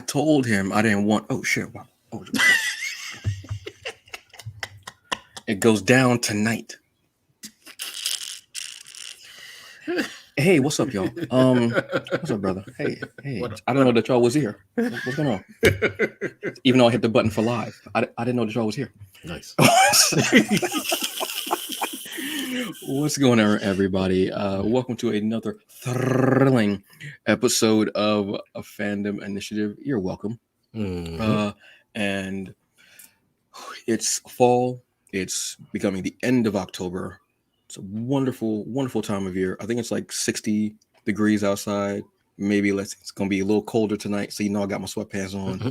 told him I didn't want. Oh shit! Wow. Oh, it goes down tonight. Hey, what's up, y'all? What's up, brother? Hey. I didn't know that y'all was here. What's going on? Even though I hit the button for live, I didn't know that y'all was here. Nice. What's going on, everybody? Welcome to another thrilling episode of a Fandom Initiative. You're welcome. Mm-hmm. And it's fall. It's becoming the end of October. It's a wonderful, wonderful time of year. I think it's like 60 degrees outside. Maybe it's going to be a little colder tonight. So, I got my sweatpants on.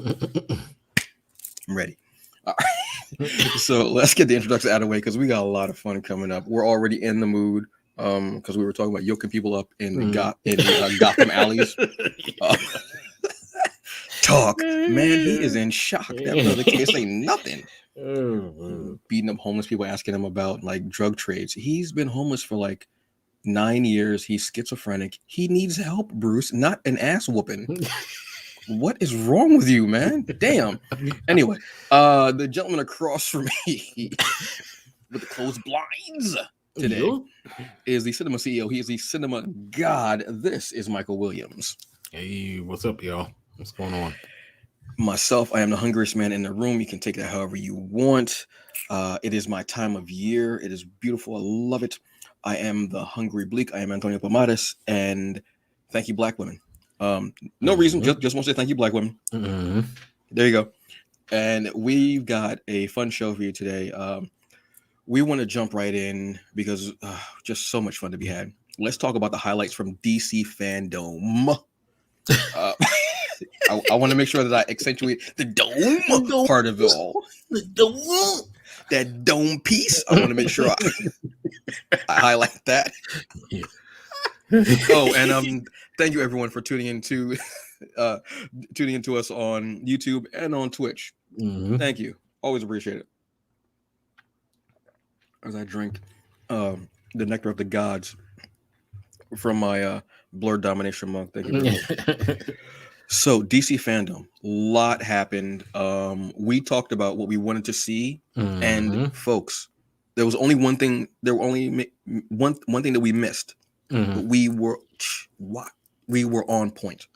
I'm ready. All right. So let's get the introduction out of the way because we got a lot of fun coming up. We're already in the mood because we were talking about yoking people up in Gotham alleys. Talk. Man, he is in shock. That brother can't say nothing. Beating up homeless people, asking him about like drug trades. He's been homeless for like 9 years. He's schizophrenic. He needs help, Bruce, not an ass whooping. What is wrong with you, man? Damn. Anyway, the gentleman across from me with the closed blinds today is the cinema CEO. He is the cinema god. This is Michael Williams. Hey, what's up, y'all? What's going on? Myself, I am the hungriest man in the room. You can take that however you want. It is my time of year. It is beautiful. I love it. I am the hungry bleak. I am Antonio Pomares, and thank you, Black women. No reason, just want to say thank you, Black women. Mm-hmm. There you go. And we've got a fun show for you today. We want to jump right in because just so much fun to be had. Let's talk about the highlights from DC Fandome. I want to make sure that I accentuate the dome part of it all. The dome. That dome piece. I want to make sure I highlight that. Yeah. Oh, and thank you everyone for tuning into us on YouTube and on Twitch. Mm-hmm. Thank you. Always appreciate it. As I drink the nectar of the gods from my Blurred Domination mug. Thank you very much. So DC Fandom, a lot happened. We talked about what we wanted to see, and folks, there was only one thing. There were only one thing that we missed. But we were on point.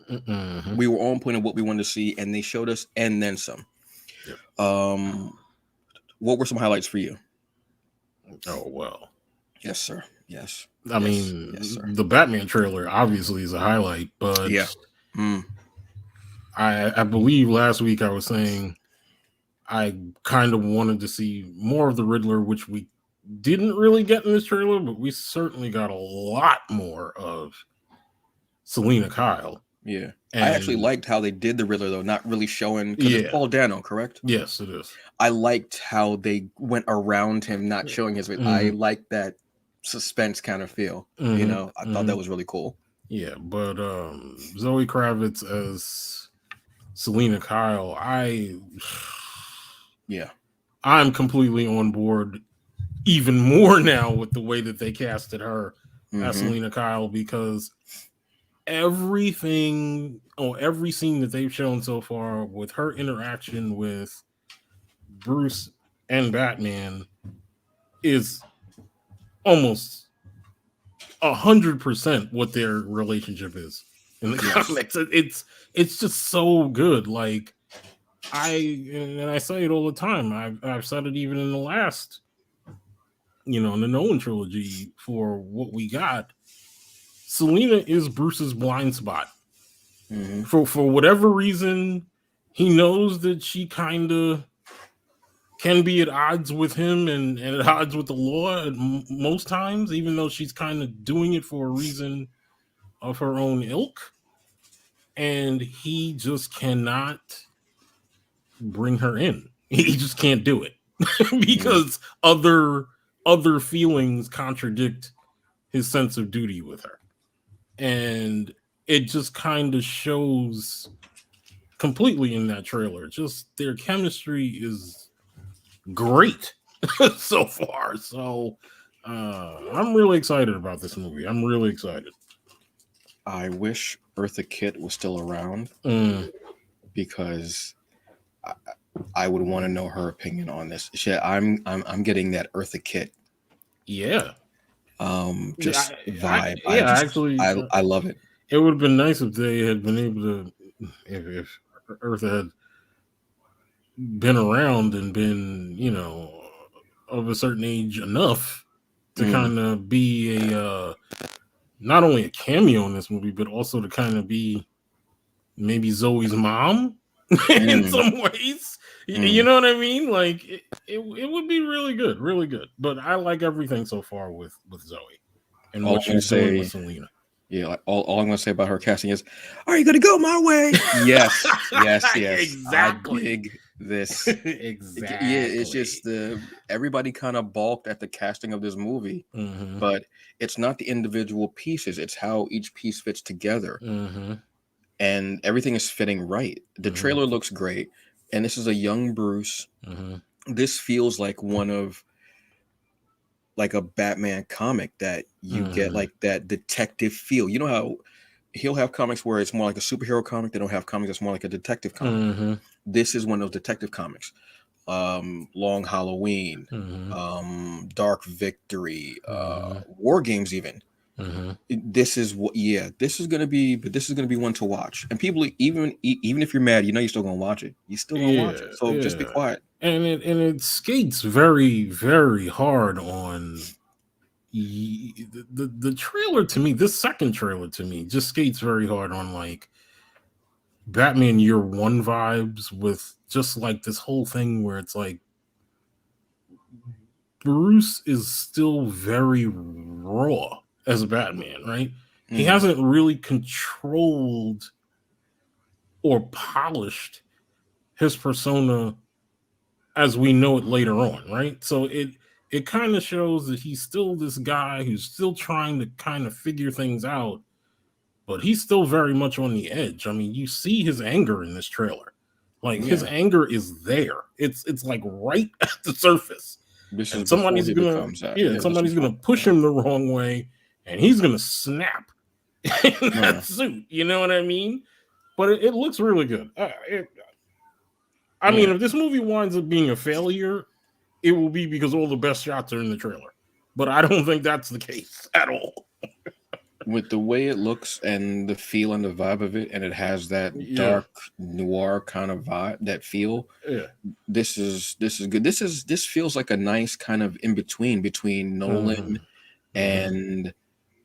We were on point of what we wanted to see, and they showed us, and then some. Yep. What were some highlights for you? Oh well. Yes, sir. Yes. I mean, the Batman trailer obviously is a highlight, but yeah. I believe last week I was saying I kind of wanted to see more of the Riddler, which we didn't really get in this trailer, but we certainly got a lot more of Selena Kyle. Yeah. And I actually liked how they did the Riddler, though, not really showing, because it's Paul Dano, correct? Yes, it is. I liked how they went around him, not showing his face. I like that suspense kind of feel. I thought that was really cool. Yeah, but Zoe Kravitz as Selena Kyle, I'm completely on board even more now with the way that they casted her as Selena Kyle, because every scene that they've shown so far with her interaction with Bruce and Batman is almost 100% what their relationship is in the comics. It's just so good. Like I say it all the time. I've said it even in the last, in the Nolan trilogy for what we got. Selena is Bruce's blind spot. For whatever reason, he knows that she kind of can be at odds with him and at odds with the law most times, even though she's kind of doing it for a reason of her own ilk. And he just cannot bring her in. He just can't do it because other feelings contradict his sense of duty with her. And it just kind of shows completely in that trailer. Just their chemistry is great so far. So I'm really excited about this movie. I'm really excited. I wish Eartha Kitt was still around. because I, I would want to know her opinion on this. I'm getting that Eartha Kitt Yeah. just I vibe. yeah, actually, I love it. it would have been nice if they had been able to, if Eartha had been around and been, of a certain age enough to Mm. kind of be a not only a cameo in this movie, but also to kind of be maybe Zoe's mom in Mm. some ways. You Mm. know what I mean? Like it would be really good, really good. But I like everything so far with Zoe and All what I'm gonna she's doing with say, Selena. yeah, like all I'm gonna say about her casting is, "Are you gonna go my way?" Yes, yes, yes. I Exactly. dig this. Yeah, it's Exactly. just everybody kind of balked at the casting of this movie, Mm-hmm. but it's not the individual pieces; it's how each piece fits together, Mm-hmm. and everything is fitting right. The Mm-hmm. trailer looks great, and this is a young Bruce. Mm-hmm. This feels like one of like a Batman comic that you get Mm-hmm. like that detective feel. You know how he'll have comics where it's more like a superhero comic. They don't have comics that's more like a detective comic. Mm-hmm. This is one of those detective comics. Long Halloween, Mm-hmm. Dark Victory, Mm-hmm. War Games even. Mm-hmm. This is what this is gonna be, but this is gonna be one to watch. And people, even if you're mad, you're still gonna watch it. You're still gonna watch Yeah, it. So just be yeah. quiet. And it skates very, very hard on the trailer to me. This second trailer to me just skates very hard on like Batman Year One vibes with just like this whole thing where it's like Bruce is still very raw as a Batman, right? He Mm, hasn't really controlled or polished his persona as we know it later on, right? So it kind of shows that he's still this guy who's still trying to kind of figure things out, but he's still very much on the edge. I mean, you see his anger in this trailer. Like his yeah, anger is there. It's like right at the surface. this is And before somebody's he gonna becomes that. yeah, Yeah, and this is somebody's before. gonna push him the wrong way and he's gonna snap in that No, suit. You know what I mean? But it looks really good. I mean, yeah. if this movie winds up being a failure, it will be because all the best shots are in the trailer. But I don't think that's the case at all. With the way it looks and the feel and the vibe of it, and it has that Yeah, dark noir kind of vibe, that feel. yeah. This is good. This feels like a nice kind of in between Mm-hmm. Nolan Mm-hmm. and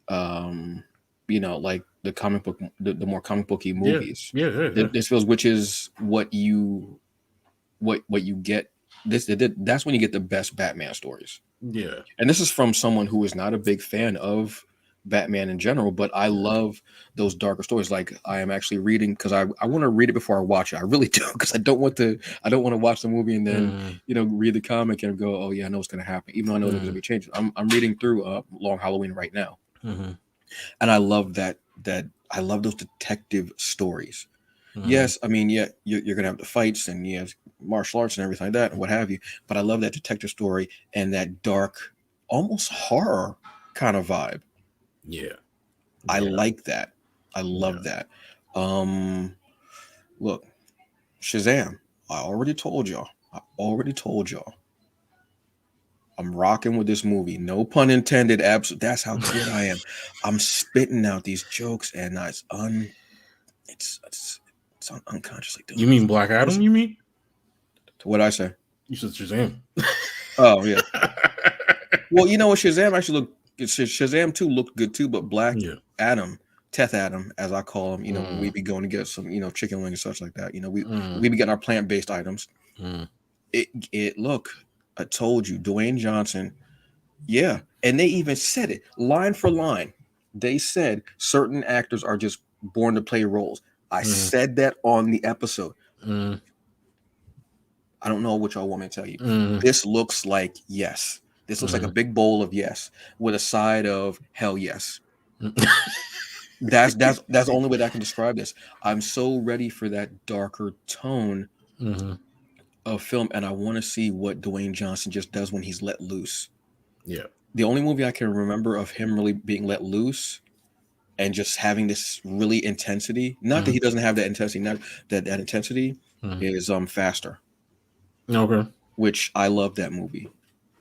um like the comic book, the more comic booky Yeah, movies. yeah, yeah, yeah, This feels, which is what you get. That's when you get the best Batman stories. yeah, And this is from someone who is not a big fan of Batman in general, but I yeah. love those darker stories. Like I am actually reading because I want to read it before I watch it. I really do because I don't want to watch the movie and then Mm-hmm. read the comic and go, oh yeah, I know what's gonna happen, even though I know there's gonna Mm-hmm. be changes. I'm reading through Long Halloween right now, Mm-hmm. and I love that I love those detective stories. Mm-hmm. Yes, I mean, yeah, you're gonna have the fights and martial arts and everything like that and what have you. But I love that detective story and that dark, almost horror kind of vibe. Yeah, I yeah, like that. I yeah. love that. Um, Look, Shazam. I already told y'all. I already told y'all. I'm rocking with this movie. No pun intended. Absolutely. That's how good I am. I'm spitting out these jokes, and it's unconsciously You doing mean it. Black What is Adam? it? You mean? What I say? You said Shazam. Oh yeah. Well, you know what? Shazam actually looked. Shazam 2 looked good too, but Black Yeah. Adam, Teth Adam, as I call him, when we Mm, be going to get some, chicken wings and such like that, mm, we be getting our plant based items. mm, It look. I told you, Dwayne Johnson. Yeah, and they even said it line for line. They said certain actors are just born to play roles. I mm, said that on the episode. mm, I don't know what y'all want me to tell you. mm, This looks like yes. This looks like a mm, big bowl of yes with a side of hell yes. mm. That's the only way that I can describe this. I'm so ready for that darker tone Mhm. of film, and I want to see what Dwayne Johnson just does when he's let loose. Yeah. The only movie I can remember of him really being let loose and just having this really intensity. Not that he doesn't have that intensity, not that intensity is faster. Okay. Which I love that movie.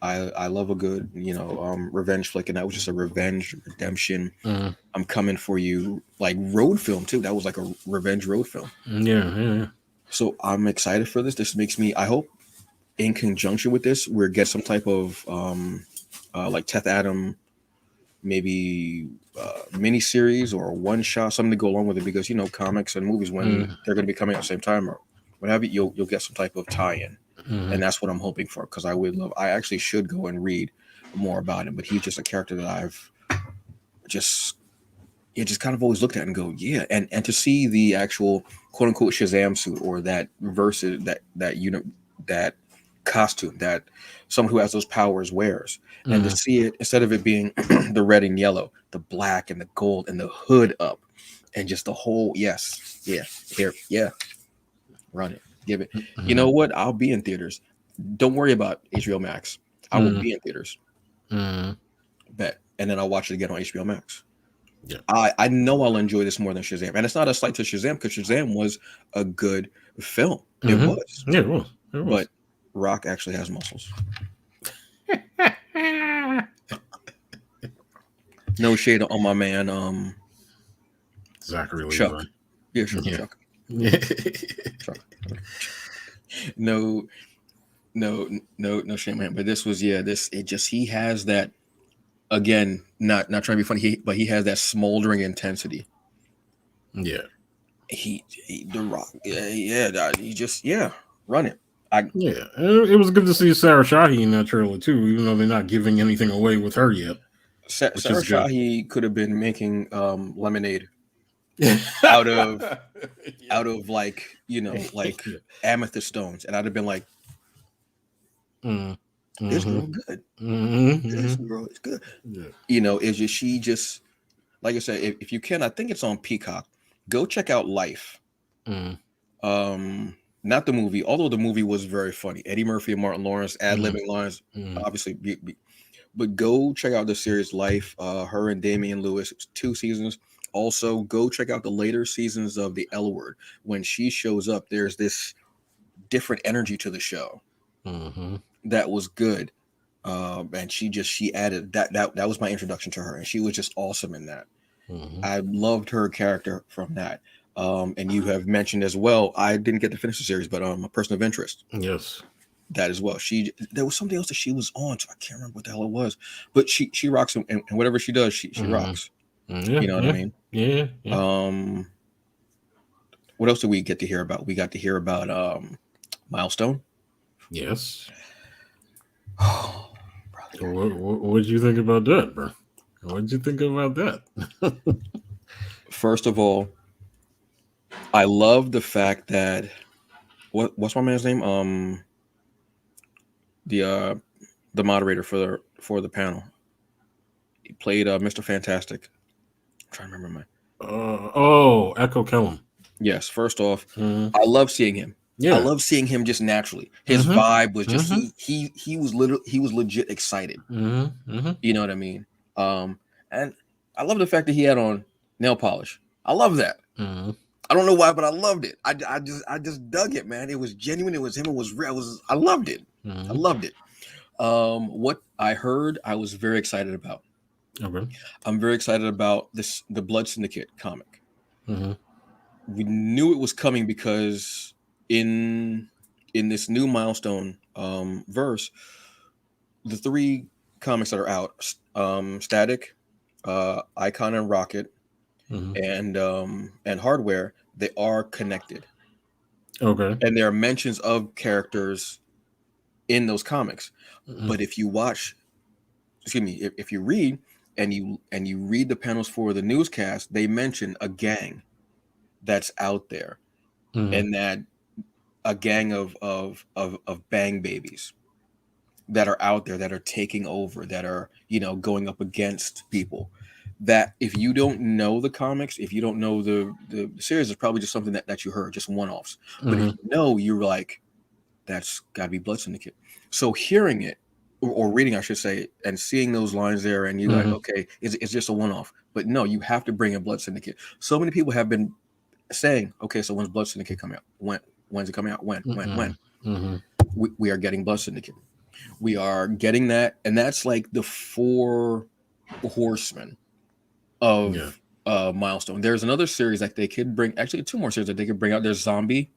I love a good, revenge flick, and that was just a revenge redemption. I'm coming for you, like road film too. That was like a revenge road film. Yeah. So I'm excited for this. This makes me. I hope in conjunction with this, we get some type of like Teth Adam, maybe mini series or one shot, something to go along with it. Because comics and movies, when they're going to be coming at the same time or whatever, you'll get some type of tie-in. And that's what I'm hoping for, because I actually should go and read more about him, but he's just a character that I've just kind of always looked at and go, yeah. And to see the actual quote unquote Shazam suit, or that versus that costume that someone who has those powers wears, and to see it, instead of it being the red and yellow, the black and the gold and the hood up, and just the whole, run it, give it. You know what? I'll be in theaters. Don't worry about HBO Max. I will be in theaters. Bet. And then I'll watch it again on HBO Max. Yeah. I know I'll enjoy this more than Shazam. And it's not a slight to Shazam, because Shazam was a good film. It was. Yeah, it was. But Rock actually has muscles. No shade on my man, Zachary Chuck. Levi. Yeah, sure, Yeah. Chuck. Yeah. Chuck. No shame on him. But this was, he has that, again, not trying to be funny, but he has that smoldering intensity. Yeah. He the Rock. He just, run it. It was good to see Sarah Shahi in that trailer too, even though they're not giving anything away with her yet. Sarah Shahi could have been making lemonade out of like amethyst stones, and I'd have been like, this girl good. This girl is good. It's just, she just, like I said, if you can, I think it's on Peacock. Go check out Life. Not the movie, although the movie was very funny. Eddie Murphy and Martin Lawrence ad-libbing lines, obviously. But go check out the series Life. Her and Damian Lewis. It's 2 seasons. Also, go check out the later seasons of The L Word. When she shows up, there's this different energy to the show that was good. And she added that was my introduction to her, and she was just awesome in that. I loved her character from that. And you have mentioned as well, I didn't get to finish the series, but A Person of Interest. Yes. That as well. There was something else that she was on, so I can't remember what the hell it was. But she rocks, and whatever she does, she rocks. You know what I mean? Yeah. What else did we get to hear about? We got to hear about Milestone. Yes. Oh, what did you think about that, bro? What did you think about that? First of all, I love the fact that what's my man's name? The moderator for the panel. He played Mr. Fantastic. I'm trying to remember Echo Kellum. Yes. First off, I love seeing him. Yeah. I love seeing him just naturally. His vibe was just he was legit excited. You know what I mean? And I love the fact that he had on nail polish. I love that. I don't know why, but I loved it. I just dug it, man. It was genuine. It was him. It was real. I loved it. I loved it. What I heard, I was very excited about. Okay. I'm very excited about the Blood Syndicate comic. We knew it was coming because in this new Milestone verse, the 3 comics that are out, Static, Icon and Rocket, and Hardware, they are connected. Okay. And there are mentions of characters in those comics. But if you if you read and you read the panels for the newscast, they mention a gang that's out there, and that a gang of bang babies that are out there, that are taking over, that are going up against people. That if you don't know the comics, if you don't know the series, it's probably just something that you heard, just one-offs. But if you know, you're like, that's got to be Blood Syndicate. So hearing it or reading, I should say, and seeing those lines there, and you like, okay, it's just a one-off. But no, you have to bring in Blood Syndicate. So many people have been saying, okay, so when's Blood Syndicate coming out? When's it coming out? When? We are getting Blood Syndicate. We are getting that, and that's like the 4 horsemen of Milestone. There's another series that they could bring, actually 2 more series that they could bring out. There's Zombie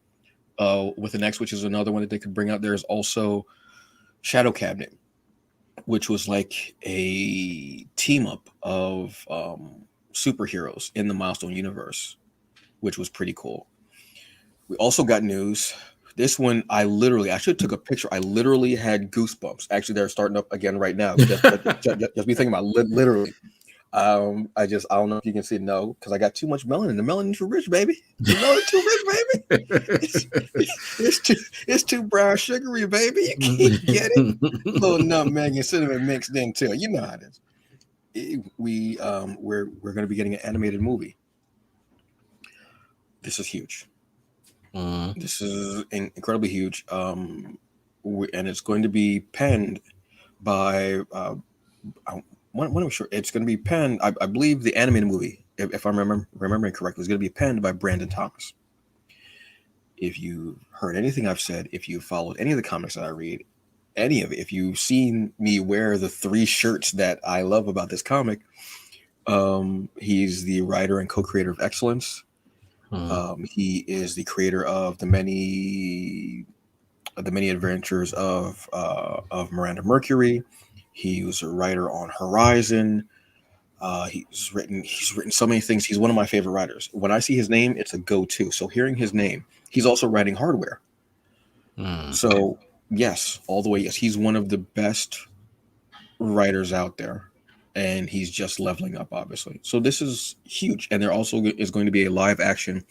with an X, which is another one that they could bring out. There's also Shadow Cabinet, which was like a team up of superheroes in the Milestone universe, which was pretty cool. We also got news. This one, I should have took a picture. I literally had goosebumps. Actually, they're starting up again right now. Just be thinking about literally. I don't know if you can see it. No, because I got too much melanin. The melanin's too rich, baby. The melanin's too rich, baby. It's too brown sugary, baby. You can't get it. A little nutmeg and cinnamon mixed in too. You know how it is. We're going to be getting an animated movie. This is huge. This is incredibly huge. And it's going to be penned by. When I'm sure it's going to be penned, I believe the animated movie, if I'm remembering correctly, is going to be penned by Brandon Thomas. If you've heard anything I've said, if you've followed any of the comics that I read, any of it, if you've seen me wear the 3 shirts that I love about this comic, he's the writer and co-creator of Excellence. He is the creator of the many adventures of Miranda Mercury. He was a writer on Horizon. He's written so many things. He's one of my favorite writers. When I see his name, it's a go-to. So hearing his name, he's also writing Hardware. So yes, all the way yes, he's one of the best writers out there, and he's just leveling up, obviously. So this is huge, and there also is going to be a live-action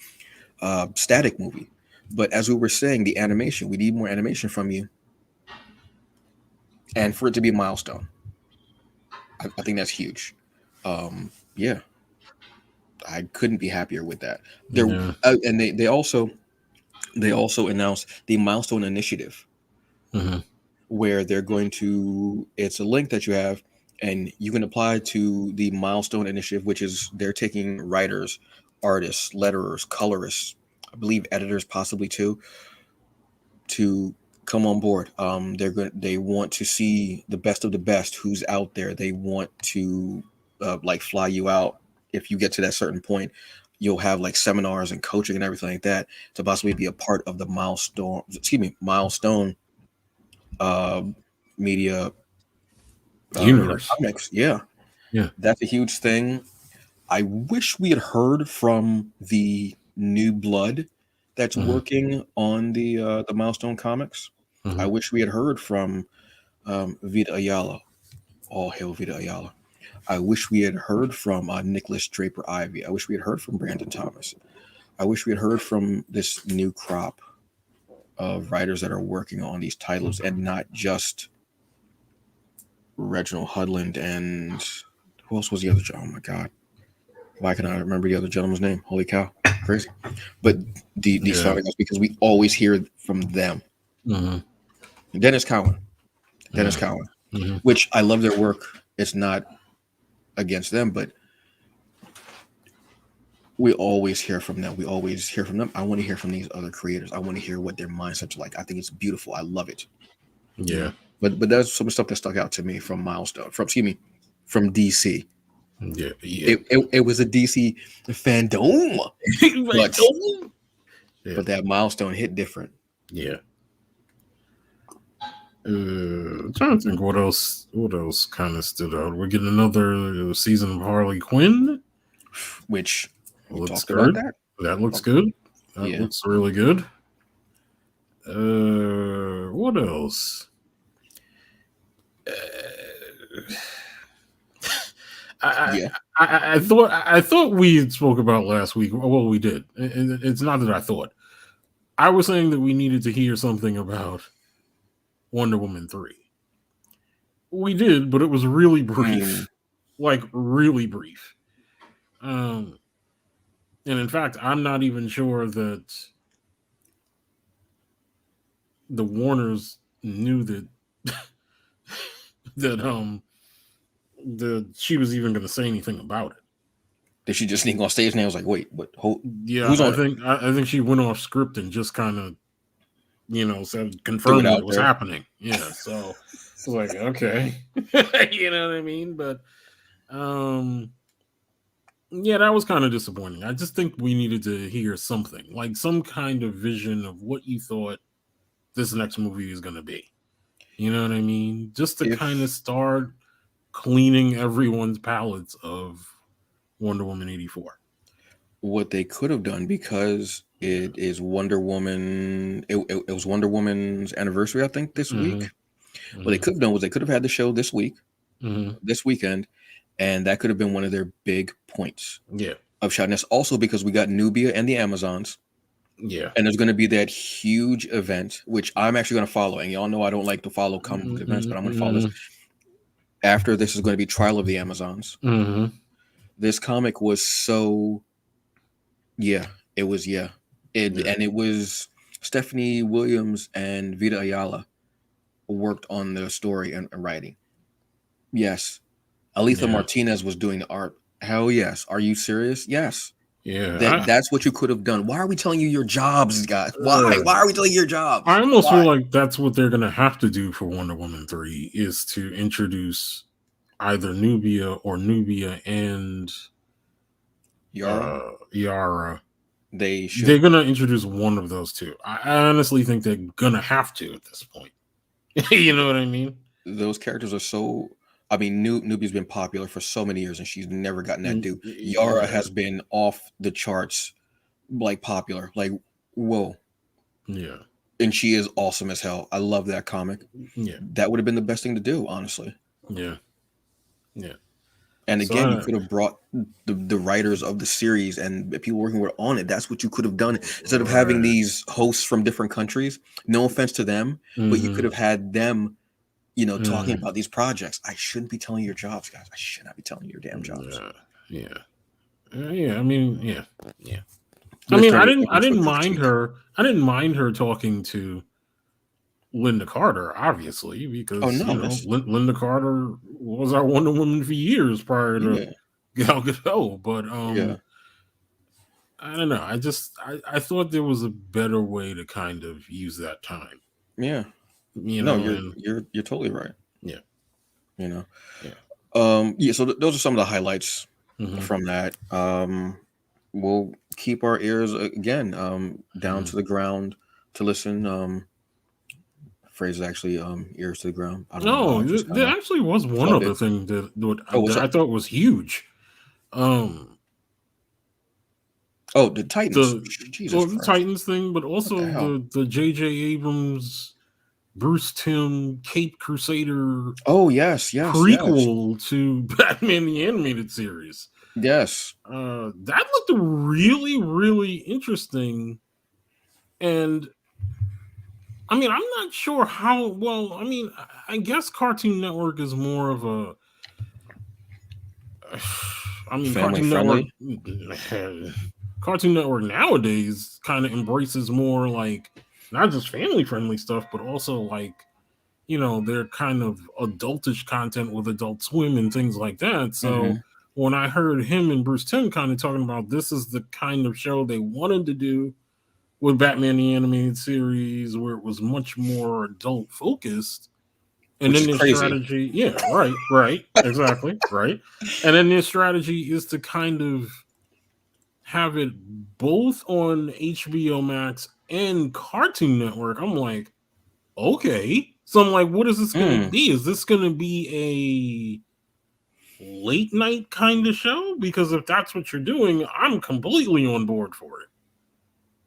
static movie. But as we were saying, the animation, we need more animation from you. And for it to be a milestone, I think that's huge. Yeah, I couldn't be happier with that. And they also announced the Milestone Initiative, where they're going to. It's a link that you have, and you can apply to the Milestone Initiative, which is they're taking writers, artists, letterers, colorists, I believe editors possibly too, to come on board. They want to see the best of the best who's out there. They want to like fly you out. If you get to that certain point, you'll have like seminars and coaching and everything like that to possibly be a part of the Milestone media universe. Comics. Yeah, that's a huge thing. I wish we had heard from the new blood that's working on the Milestone comics. I wish we had heard from Vita Ayala. All hail Vita Ayala. I wish we had heard from Nicholas Draper Ivy. I wish we had heard from Brandon Thomas. I wish we had heard from this new crop of writers that are working on these titles, and not just Reginald Hudland and who else was the other gentleman? Oh my God. Why can I remember the other gentleman's name? Holy cow. Crazy. But these articles, because we always hear from them. Dennis Cowan, which I love their work. It's not against them, but we always hear from them. I want to hear from these other creators. I want to hear what their mindsets are like. I think it's beautiful. I love it. Yeah. But there's some stuff that stuck out to me from Milestone, from DC. Yeah. It was a DC Fandome. But that Milestone hit different. Yeah. I'm trying to think what else kind of stood out. We're getting another season of Harley Quinn, which looks good. That looks good. That looks really good. What else? I thought we spoke about last week. Well, we did. It's not that I thought. I was saying that we needed to hear something about Wonder Woman 3. We did, but it was really brief. Like, really brief. And in fact, I'm not even sure that the Warners knew that that she was even going to say anything about it. Did she just sneak on stage and I was like, wait, what? Yeah, who's on I think she went off script and just kind of, said threw it confirmed that out it was there? happening. Yeah, so it's like, okay, you know what I mean? But yeah, that was kind of disappointing. I just think we needed to hear something, like some kind of vision of what you thought this next movie is going to be. You know what I mean? Just to kind of start cleaning everyone's palates of Wonder Woman 84. What they could have done, because it is Wonder Woman. It was Wonder Woman's anniversary, I think, this week. What they could have done was they could have had the show this week, this weekend, and that could have been one of their big points. Yeah. Of shouting. That's also because we got Nubia and the Amazons. Yeah. And there's going to be that huge event, which I'm actually going to follow. And y'all know I don't like to follow comic book events, but I'm going to follow this. After this is going to be Trial of the Amazons. This comic was so, it was. And it was Stephanie Williams and Vita Ayala worked on the story and writing. Yes. Aletha Martinez was doing the art. Hell yes. Are you serious? Yes. Yeah. That's what you could have done. Why are we telling you your jobs, guys? Why? Why are we telling you your jobs? I almost feel like that's what they're going to have to do for Wonder Woman 3 is to introduce either Nubia or Nubia and Yara. They're going to introduce one of those two. I honestly think they're going to have to at this point. You know what I mean? Those characters are so... I mean, Nubia's been popular for so many years, and she's never gotten that due. Yara has been off the charts, like popular, like whoa, yeah. And she is awesome as hell. I love that comic. Yeah, that would have been the best thing to do, honestly. Yeah. And again, you could have brought the writers of the series and people working with on it. That's what you could have done instead of having these hosts from different countries. No offense to them, but you could have had them. Talking about these projects. I shouldn't be telling you your jobs, guys. I should not be telling you your damn jobs. Yeah. I mean, yeah. I mean, I didn't mind her. I didn't mind her talking to Linda Carter, obviously, because Linda Carter was our Wonder Woman for years prior to Gal Gadot. But I don't know. I thought there was a better way to kind of use that time. Yeah. You're totally right. Yeah. So those are some of the highlights from that. We'll keep our ears again down to the ground to listen. Phrase actually ears to the ground. I don't know. There actually was one other thing that I thought was huge. The Titans. The Titans thing, but also the J.J. Abrams Bruce Timm Cape Crusader prequel to Batman the Animated Series. Yes. That looked really, really interesting. And I mean, I'm not sure how well. I mean, I guess Cartoon Network is more of a family friendly. Cartoon Network nowadays kind of embraces more like not just family friendly stuff, but also like, their kind of adultish content with Adult Swim and things like that. So when I heard him and Bruce Timm kind of talking about this is the kind of show they wanted to do with Batman the Animated Series, where it was much more adult focused. And then their strategy, right, exactly, right. And then their strategy is to kind of have it both on HBO Max and Cartoon Network. I'm like, okay. So I'm like, what is this going to be? Is this going to be a late night kind of show? Because if that's what you're doing, I'm completely on board for it.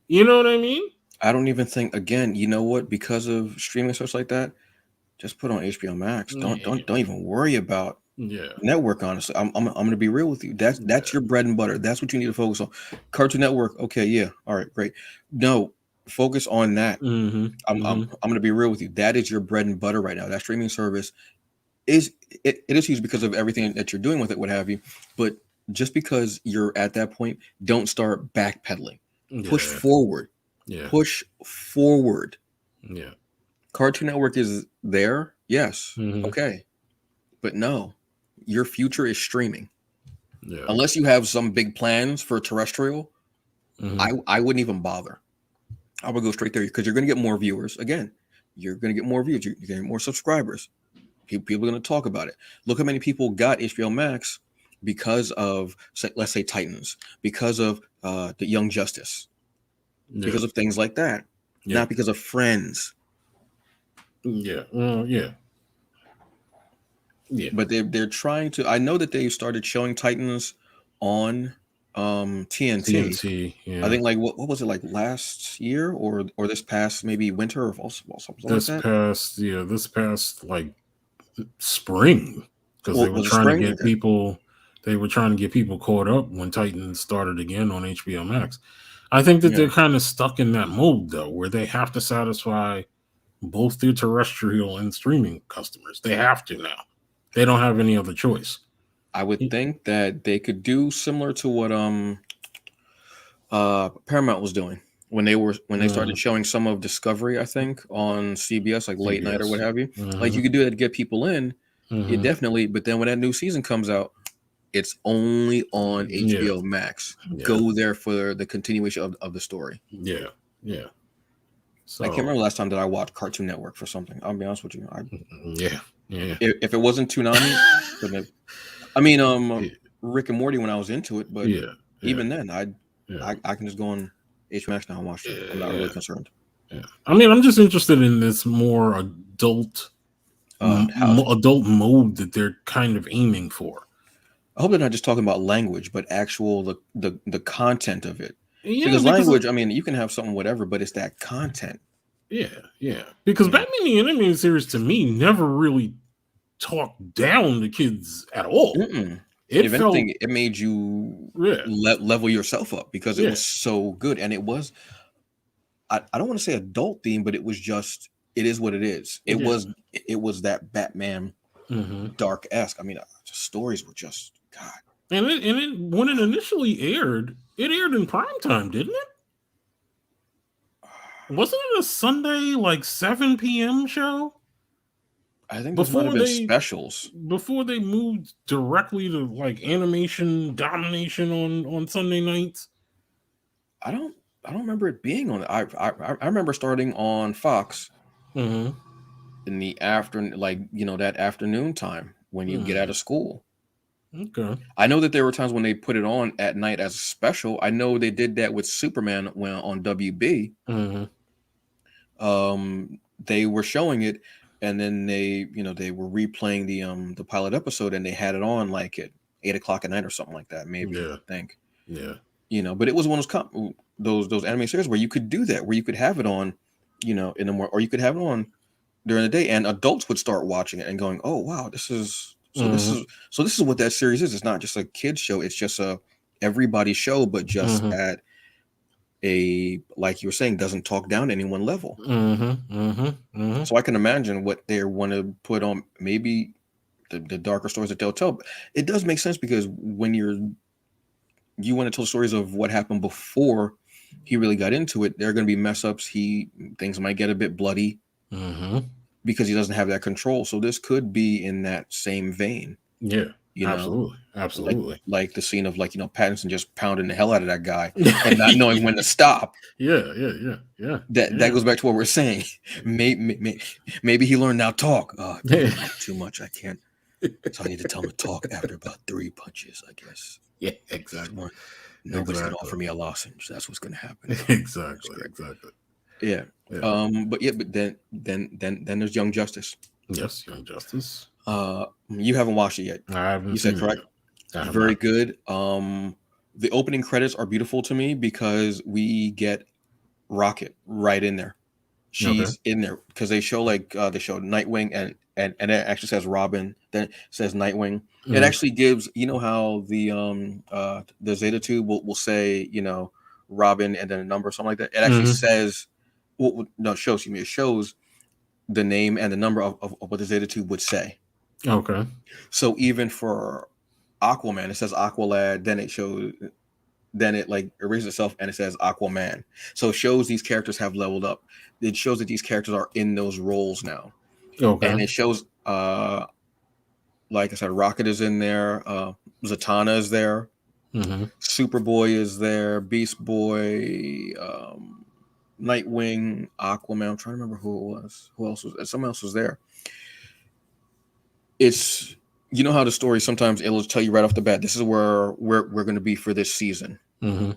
You know what I mean? I don't even think, again, you know what? Because of streaming stuff like that, just put on HBO Max. Don't even worry about network. Honestly, I'm going to be real with you. That's your bread and butter. That's what you need to focus on. Cartoon Network. Okay, yeah, all right, great. No, focus on that. I'm going to be real with you. That is your bread and butter right now. That streaming service is huge because of everything that you're doing with it, what have you. But just because you're at that point, don't start backpedaling. Push forward. Push forward. Yeah. Cartoon Network is there. Yes. Okay. But no, your future is streaming. Yeah. Unless you have some big plans for terrestrial, I wouldn't even bother. I would go straight there because you're going to get more viewers. Again, you're going to get more views. You're going to get more subscribers. People are going to talk about it. Look how many people got HBO Max because of, let's say, Titans, because of the Young Justice, because of things like that, not because of Friends. Yeah. Yeah. But they're trying to. I know that they started showing Titans on TNT. Yeah. I think like what was it like last year or this past maybe winter or fall, something like that. This past like spring, because they were trying to get people. They were trying to get people caught up when Titans started again on HBO Max. I think that they're kind of stuck in that mode though, where they have to satisfy both their terrestrial and streaming customers. They have to now. They don't have any other choice. I would think that they could do similar to what Paramount was doing when they started showing some of Discovery, I think, on CBS, like late night or what have you. Like you could do that to get people in. It definitely, but then when that new season comes out, it's only on HBO Max. Go there for the continuation of the story. Yeah. So, I can't remember the last time that I watched Cartoon Network for something. I'll be honest with you. Yeah. If it wasn't Toonami, I mean, Rick and Morty when I was into it, but even then, I can just go on HBO Max now and watch it. I'm not really concerned. Yeah. I mean, I'm just interested in this more adult mode that they're kind of aiming for. I hope they're not just talking about language, but actual the content of it. Yeah, because language, I mean, you can have something whatever, but it's that content. Yeah. Because Batman the Animated Series to me never really talked down to kids at all. If anything, it made you level yourself up because it was so good, and it was. I don't want to say adult theme, but it was just. It is what it is. It was that Batman dark-esque. I mean, the stories were just God. And when it initially aired, it aired in primetime, didn't it? Wasn't it a Sunday like 7 p.m. show? I think those might have been specials before they moved directly to like animation domination on Sunday nights. I don't remember it being on. I remember starting on Fox in the afternoon, like that afternoon time when you get out of school. Okay. I know that there were times when they put it on at night as a special. I know they did that with Superman when on WB. They were showing it, and then they were replaying the pilot episode, and they had it on like at 8:00 at night or something like that. Maybe I think. Yeah. But it was one of those anime series where you could do that, where you could have it on, in the morning, or you could have it on during the day, and adults would start watching it and going, "Oh wow, this is." This is what that series is. It's not just a kids show. It's just a everybody show, but just at a, like you were saying, doesn't talk down to any one level. So I can imagine what they want to put on, maybe the darker stories that they'll tell. But it does make sense because when you want to tell stories of what happened before he really got into it, there are going to be mess ups. Things might get a bit bloody. Because he doesn't have that control. So this could be in that same vein. Yeah. Absolutely. Like the scene of Pattinson just pounding the hell out of that guy and not knowing when to stop. Yeah. That goes back to what we're saying. Maybe he learned now talk. Too much. I can't. So I need to tell him to talk after about 3 punches, I guess. Yeah, exactly. Nobody's gonna offer me a lozenge. That's what's gonna happen. Exactly. Yeah. But then there's Young Justice. Yes, Young Justice. You haven't watched it yet. I haven't. You said correct. Very good. The opening credits are beautiful to me because we get Rocket right in there. She's in there because they show they show Nightwing and it actually says Robin. Then it says Nightwing. It actually gives how the Zeta Tube will say Robin and then a number or something like that. It actually says. It shows the name and the number of what the Zeta Tube would say. Okay. So even for Aquaman, it says Aqualad, then it like erases itself and it says Aquaman. So it shows these characters have leveled up. It shows that these characters are in those roles now. Okay. And it shows like I said, Rocket is in there. Zatanna is there. Mm-hmm. Superboy is there. Beast Boy, Nightwing, Aquaman. I'm trying to remember who it was. Who else was? Someone else was there. It's, you know how the story sometimes it'll tell you right off the bat, this is where we're going to be for this season. Mm-hmm.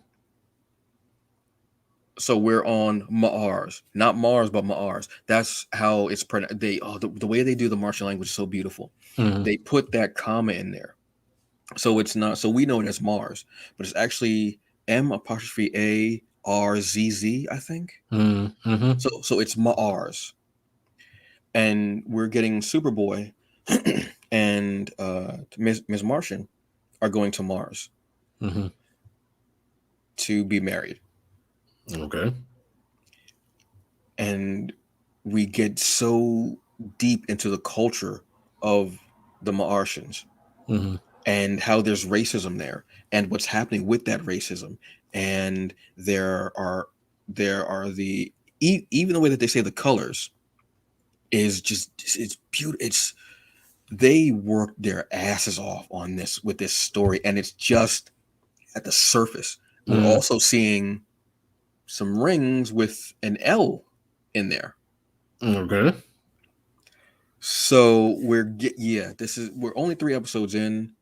So we're on Mars, not Mars, but Mars. That's how it's pronounced. The way they do the Martian language is so beautiful. Mm-hmm. They put that comma in there, so it's not. So we know it as Mars, but it's actually M''ARZZ, I think. Mm-hmm. So it's Mars, and we're getting Superboy and Ms. Martian are going to Mars Mm-hmm. to be married. Okay. And we get so deep into the culture of the Martians Mm-hmm. and how there's racism there and what's happening with that racism. And there are the even the way that they say the colors is just, it's beautiful. It's, they worked their asses off on this with this story, and it's just at the surface. We're Mm-hmm. also seeing some rings with an L in there. Okay. So we're only 3 episodes in,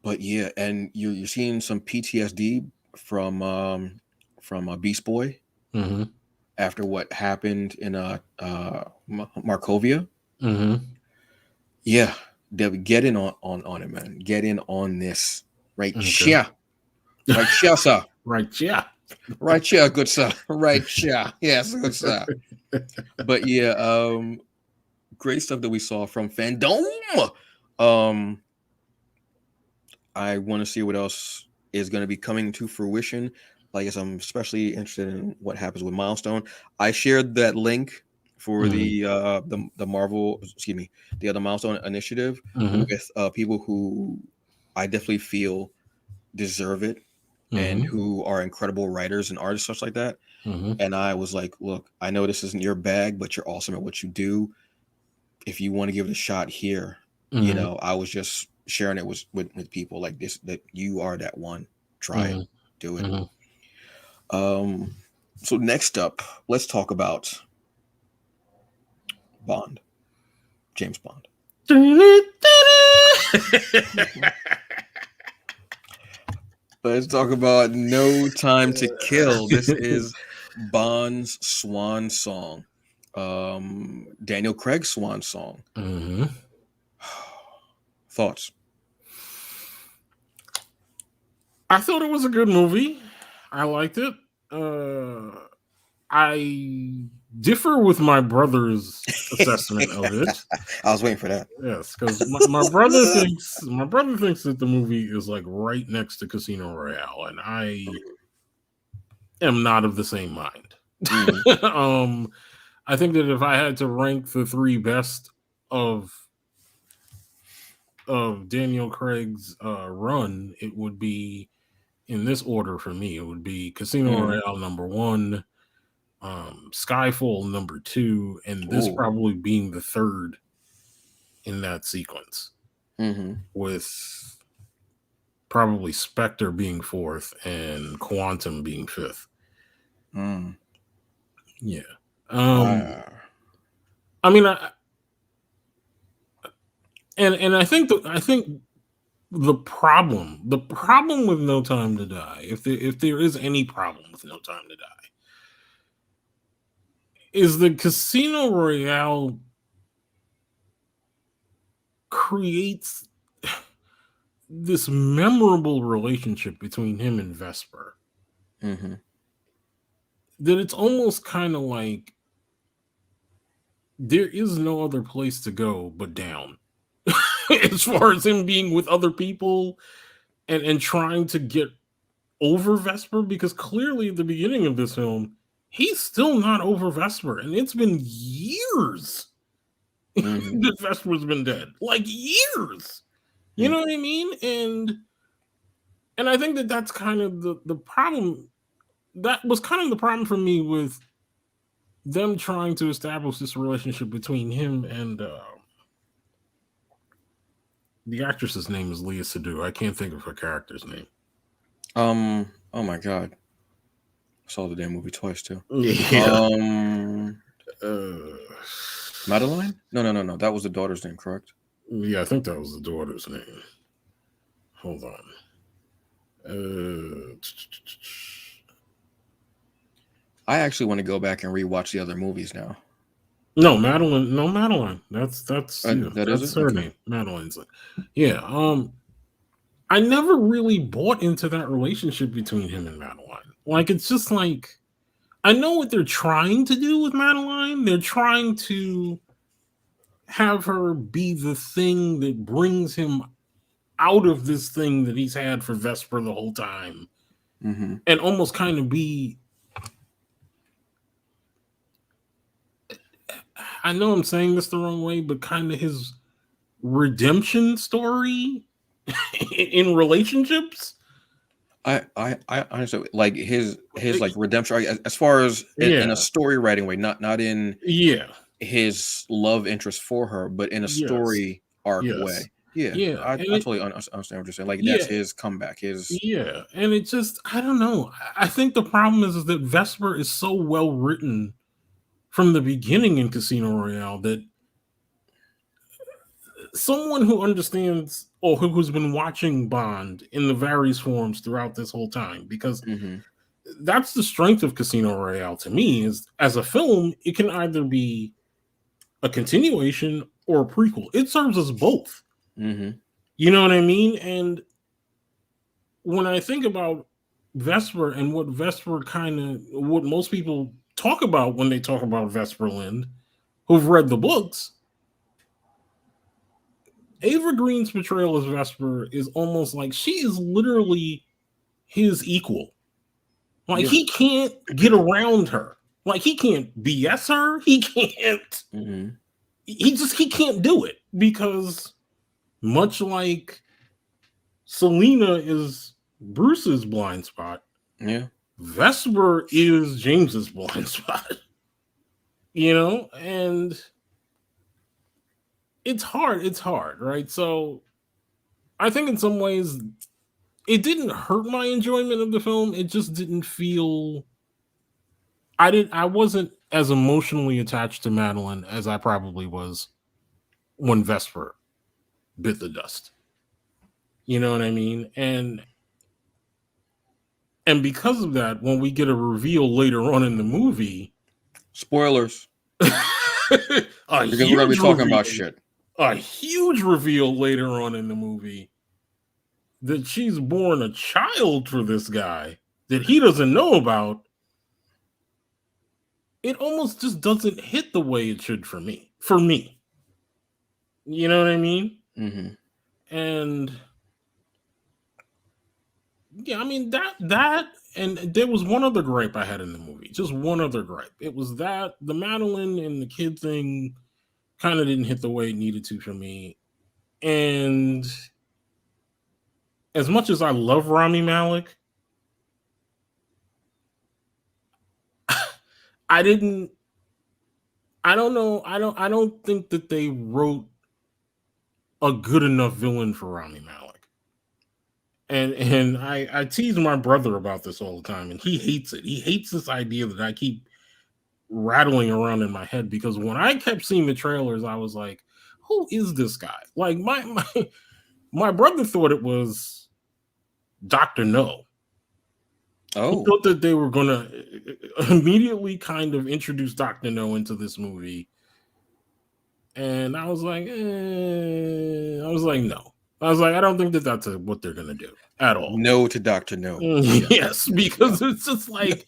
but yeah, and you're seeing some PTSD from Beast Boy Mm-hmm. after what happened in Markovia. Mm-hmm. Yeah, Debbie, get in on it, man. Get in on this, right? Okay. Yeah, right, yeah, sir. Right. Yeah. Right, yeah, good sir. Right, yeah, yes, good sir. But yeah, great stuff that we saw from Fandom. I want to see what else is going to be coming to fruition. Like, yes, I'm especially interested in what happens with Milestone. I shared that link for Mm-hmm. the Marvel, excuse me, the other Milestone initiative Mm-hmm. with people who I definitely feel deserve it and Mm-hmm. who are incredible writers and artists, such like that. Mm-hmm. And I was like, look, I know this isn't your bag, but you're awesome at what you do. If you want to give it a shot here, Mm-hmm. I was just sharing it with people like this, that you are that one. Try it, do it. Mm-hmm. So next up, let's talk about Bond, James Bond. Let's talk about No Time to Kill. This is Bond's swan song. Daniel Craig's swan song. Mm-hmm. Thoughts? I thought it was a good movie. I liked it. I differ with my brother's assessment of it. I was waiting for that. Yes, because my brother thinks that the movie is like right next to Casino Royale, and I am not of the same mind. Mm-hmm. I think that if I had to rank the 3 best of Daniel Craig's run, it would be in this order for me. It would be Casino Royale number 1, Skyfall number 2, and this probably being the 3rd in that sequence, with probably Spectre being 4th and Quantum being 5th. Yeah. I mean, I think the problem with No Time to Die, if there is any problem with No Time to Die, is the Casino Royale creates this memorable relationship between him and Vesper. That it's almost kind of like there is no other place to go but down. As far as him being with other people and trying to get over Vesper, because clearly at the beginning of this film, he's still not over Vesper, and it's been years that Vesper's been dead. Like years. You know what I mean? And I think that that's kind of the problem. That was kind of the problem for me with them trying to establish this relationship between him and The actress's name is Leah Seydoux. I can't think of her character's name. Oh my god. I saw the damn movie twice too. Yeah. Madeline? No. That was the daughter's name, correct? Yeah, I think that was the daughter's name. Hold on. I actually want to go back and rewatch the other movies now. No, Madeline. No, Madeline. That's That's her okay. name. Madeline's. Yeah. I never really bought into that relationship between him and Madeline. Like, it's just like, I know what they're trying to do with Madeline. They're trying to have her be the thing that brings him out of this thing that he's had for Vesper the whole time, and almost kind of be. I know I'm saying this the wrong way, but kind of his redemption story in relationships. I honestly like his like redemption as far as in a story writing way, not in his love interest for her, but in a story arc way. Yeah, I totally understand what you're saying. Like that's his comeback. And it just, I don't know. I think the problem is that Vesper is so well written from the beginning in Casino Royale that someone who understands or who's been watching Bond in the various forms throughout this whole time, because that's the strength of Casino Royale to me, is as a film, it can either be a continuation or a prequel. It serves as both. You know what I mean? And when I think about Vesper and what Vesper what most people talk about when they talk about Vesper Lynd, who've read the books, Ava Green's portrayal as Vesper is almost like she is literally his equal. Like he can't get around her. Like he can't BS her. He can't. He can't do it, because much like Selena is Bruce's blind spot, Vesper is James's blind spot. You know, and it's hard, right? So I think in some ways it didn't hurt my enjoyment of the film. It just didn't feel, I wasn't as emotionally attached to Madeline as I probably was when Vesper bit the dust. You know what I mean? And because of that, when we get a reveal later on in the movie, spoilers, because we're gonna be talking about shit. A huge reveal later on in the movie that she's born a child for this guy that he doesn't know about. It almost just doesn't hit the way it should for me. You know what I mean? And yeah, I mean that and there was one other gripe I had in the movie. Just one other gripe. It was that the Madeline and the kid thing kind of didn't hit the way it needed to for me. And as much as I love Rami Malek, I don't think that they wrote a good enough villain for Rami Malek. And I tease my brother about this all the time, and he hates it. He hates this idea that I keep rattling around in my head, because when I kept seeing the trailers, I was like, who is this guy? Like my brother thought it was Dr. No. He thought that they were gonna immediately kind of introduce Dr. No into this movie. And I was like, no. I was like, I don't think that that's what they're gonna do at all. No to Dr. No. Yes, because it's just like,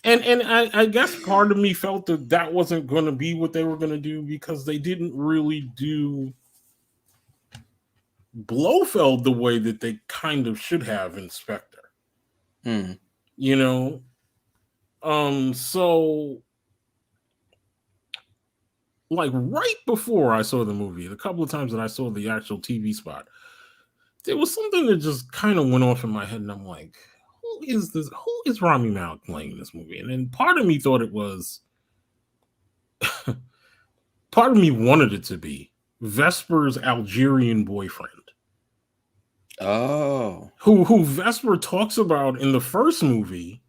and I guess part of me felt that wasn't going to be what they were going to do, because they didn't really do Blofeld the way that they kind of should have in Spectre. You know, so like right before I saw the movie, the couple of times that I saw the actual TV spot, there was something that just kind of went off in my head, and I'm like, who is this? Who is Rami Malek playing in this movie? And then part of me thought it was, part of me wanted it to be Vesper's Algerian boyfriend. Oh. who Vesper talks about in the first movie,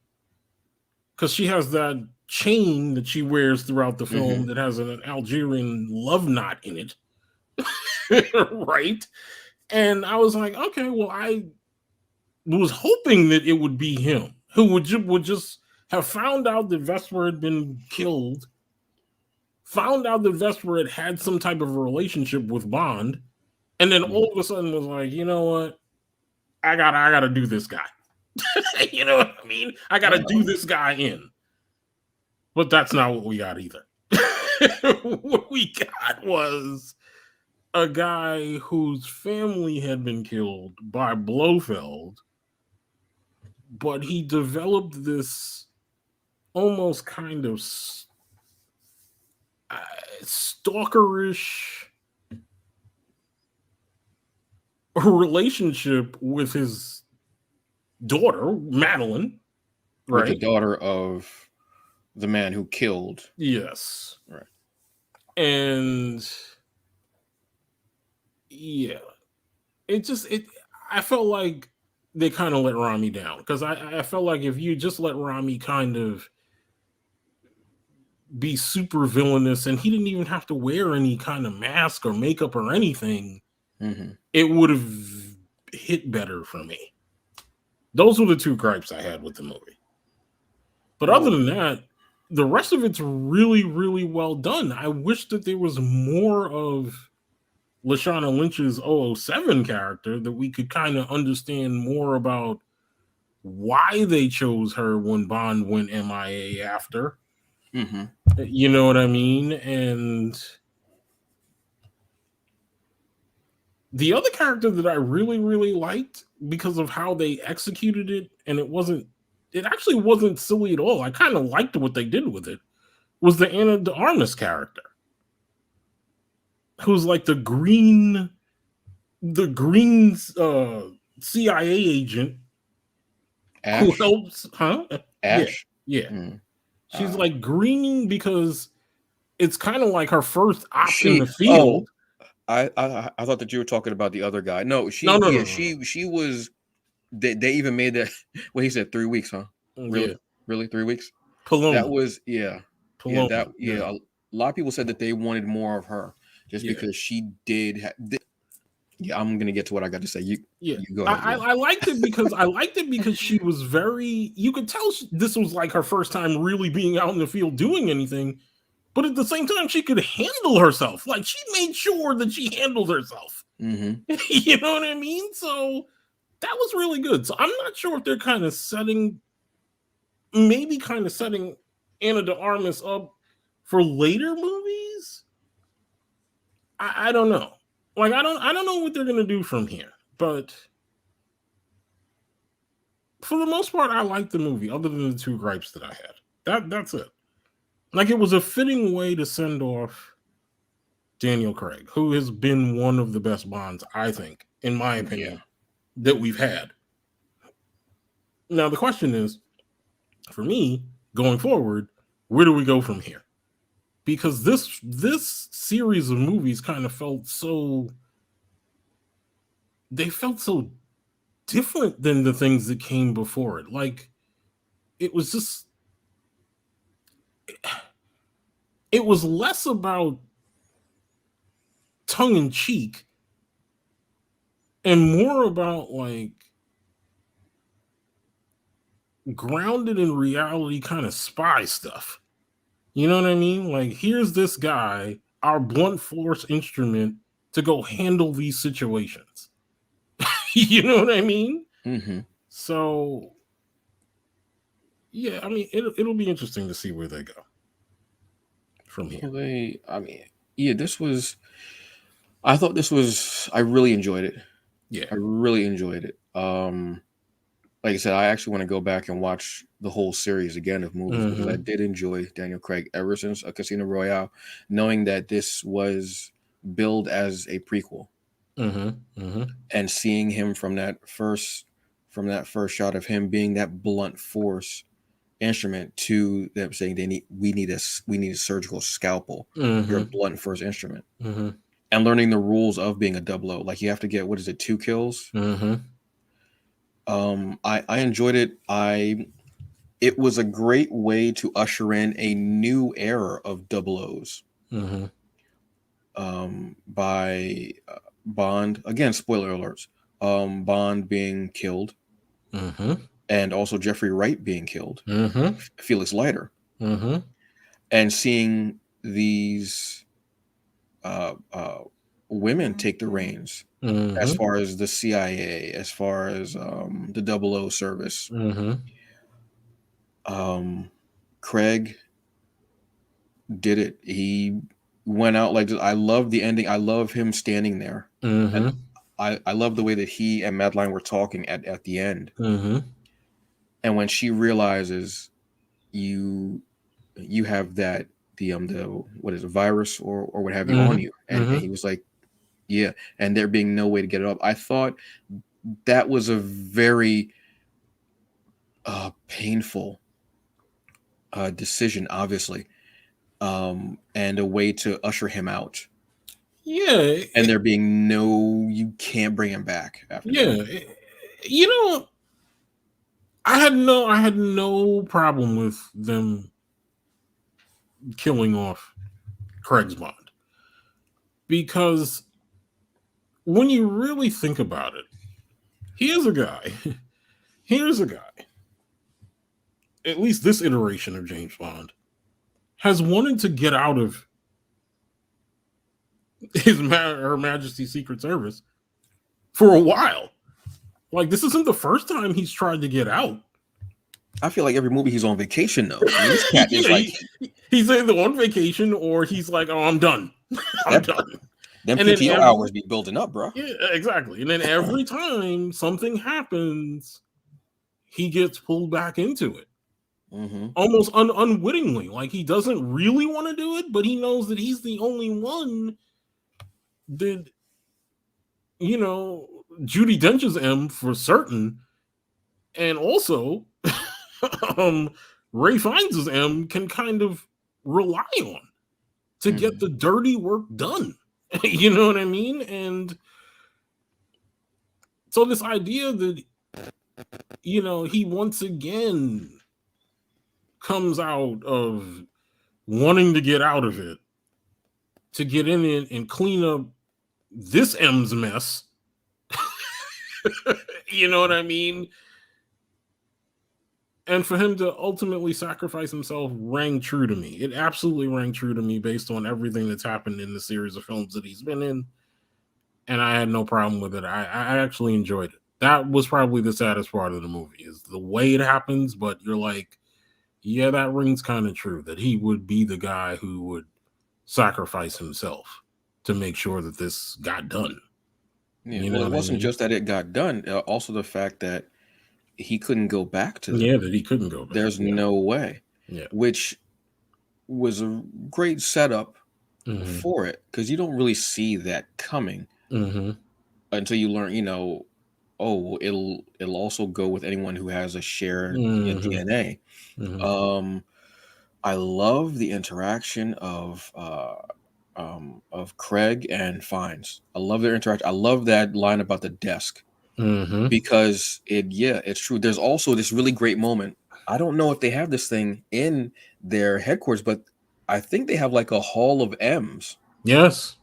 because she has that chain that she wears throughout the film that has an Algerian love knot in it. Right? And I was like, okay, well, I was hoping that it would be him who would just have found out that Vesper had been killed, found out that Vesper had some type of a relationship with Bond, and then all of a sudden was like, you know what? I gotta do this guy. You know what I mean? I gotta do this guy in. But that's not what we got either. What we got was a guy whose family had been killed by Blofeld, but he developed this almost kind of stalkerish relationship with his daughter, Madeline, right? With the daughter of the man who killed. Yes. Right. And yeah, I felt like they kind of let Rami down, because I felt like if you just let Rami kind of be super villainous, and he didn't even have to wear any kind of mask or makeup or anything, it would have hit better for me. Those were the two gripes I had with the movie. But other than that, the rest of it's really, really well done. I wish that there was more of Lashana Lynch's 007 character, that we could kind of understand more about why they chose her when Bond went MIA after. You know what I mean? And the other character that I really, really liked, because of how they executed it, and it actually wasn't silly at all. I kind of liked what they did with it, was the Ana de Armas character, who's like the green CIA agent. Ash? Who helps, huh? Ash? Yeah. She's like green because it's kind of like her first op in the field. I thought that you were talking about the other guy. No, she was. They even made that. Well, he said 3 weeks, huh? Really? 3 weeks? Paloma. That was Paloma. A lot of people said that they wanted more of her, just because she did. I'm gonna get to what I got to say. You go ahead. I liked it because she was very. You could tell this was like her first time really being out in the field doing anything, but at the same time she could handle herself. Like, she made sure that she handled herself. You know what I mean? So that was really good. So I'm not sure if they're kind of setting Ana de Armas up for later movies. I don't know. Like, I don't know what they're gonna do from here, but for the most part, I liked the movie, other than the two gripes that I had. That's it. Like, it was a fitting way to send off Daniel Craig, who has been one of the best Bonds, I think, in my opinion, that we've had. Now, the question is, for me, going forward, where do we go from here? Because this series of movies kind of felt so different than the things that came before it. Like, it was just, it was less about tongue-in-cheek and more about, like, grounded in reality kind of spy stuff. You know what I mean? Like, here's this guy, our blunt force instrument, to go handle these situations. You know what I mean? So, yeah, I mean, it'll be interesting to see where they go from here. I thought this was. I really enjoyed it. Yeah, I really enjoyed it. Like I said, I actually want to go back and watch the whole series again of movies, because I did enjoy Daniel Craig ever since A Casino Royale, knowing that this was billed as a prequel, and seeing him from that first shot of him being that blunt force instrument to them saying we need a surgical scalpel, your blunt force instrument, and learning the rules of being a 00. Like you have to get, what is it, 2 kills. I enjoyed it. It was a great way to usher in a new era of 00s. By Bond, again, spoiler alerts, Bond being killed, and also Jeffrey Wright being killed, Felix Leiter, and seeing these women take the reins as far as the CIA, as far as the 00 service. Craig did it. He went out like, I love the ending. I love him standing there. And I love the way that he and Madeline were talking at the end. And when she realizes you have that the what is it, virus or what have you on you, and he was like, yeah, and there being no way to get it up. I thought that was a very painful decision, obviously, and a way to usher him out. Yeah, and there being you can't bring him back after that. You know, I had no problem with them killing off Craig's Bond, because when you really think about it, here's a guy, at least this iteration of James Bond, has wanted to get out of Her Majesty's Secret Service for a while. Like, this isn't the first time he's tried to get out. I feel like every movie he's on vacation, though. I mean, this cat is like, he's either on vacation or he's like, oh, I'm done. I'm done. Them PTO hours be building up, bro. Yeah, exactly. And then every time something happens, he gets pulled back into it. Almost unwittingly. Like, he doesn't really want to do it, but he knows that he's the only one that, you know, Judi Dench's M for certain, and also Ray Fiennes' M can kind of rely on to get the dirty work done. You know what I mean? And so this idea that, you know, he once again comes out of wanting to get out of it to get in it and clean up this M's mess. You know what I mean? And for him to ultimately sacrifice himself rang true to me. It absolutely rang true to me based on everything that's happened in the series of films that he's been in. And I had no problem with it. I actually enjoyed it. That was probably the saddest part of the movie, is the way it happens. But you're like, yeah, that rings kind of true, that he would be the guy who would sacrifice himself to make sure that this got done. Yeah, you know, it wasn't just that it got done. Also the fact that he couldn't go back to them. Yeah, that he couldn't go back. There's no way. Yeah. Which was a great setup for it, because you don't really see that coming until you learn, you know, oh, it'll also go with anyone who has a shared DNA. I love the interaction of Craig and Fiennes. I love their interaction. I love that line about the desk. Because it's true. There's also this really great moment. I don't know if they have this thing in their headquarters, but I think they have like a hall of M's. Yes.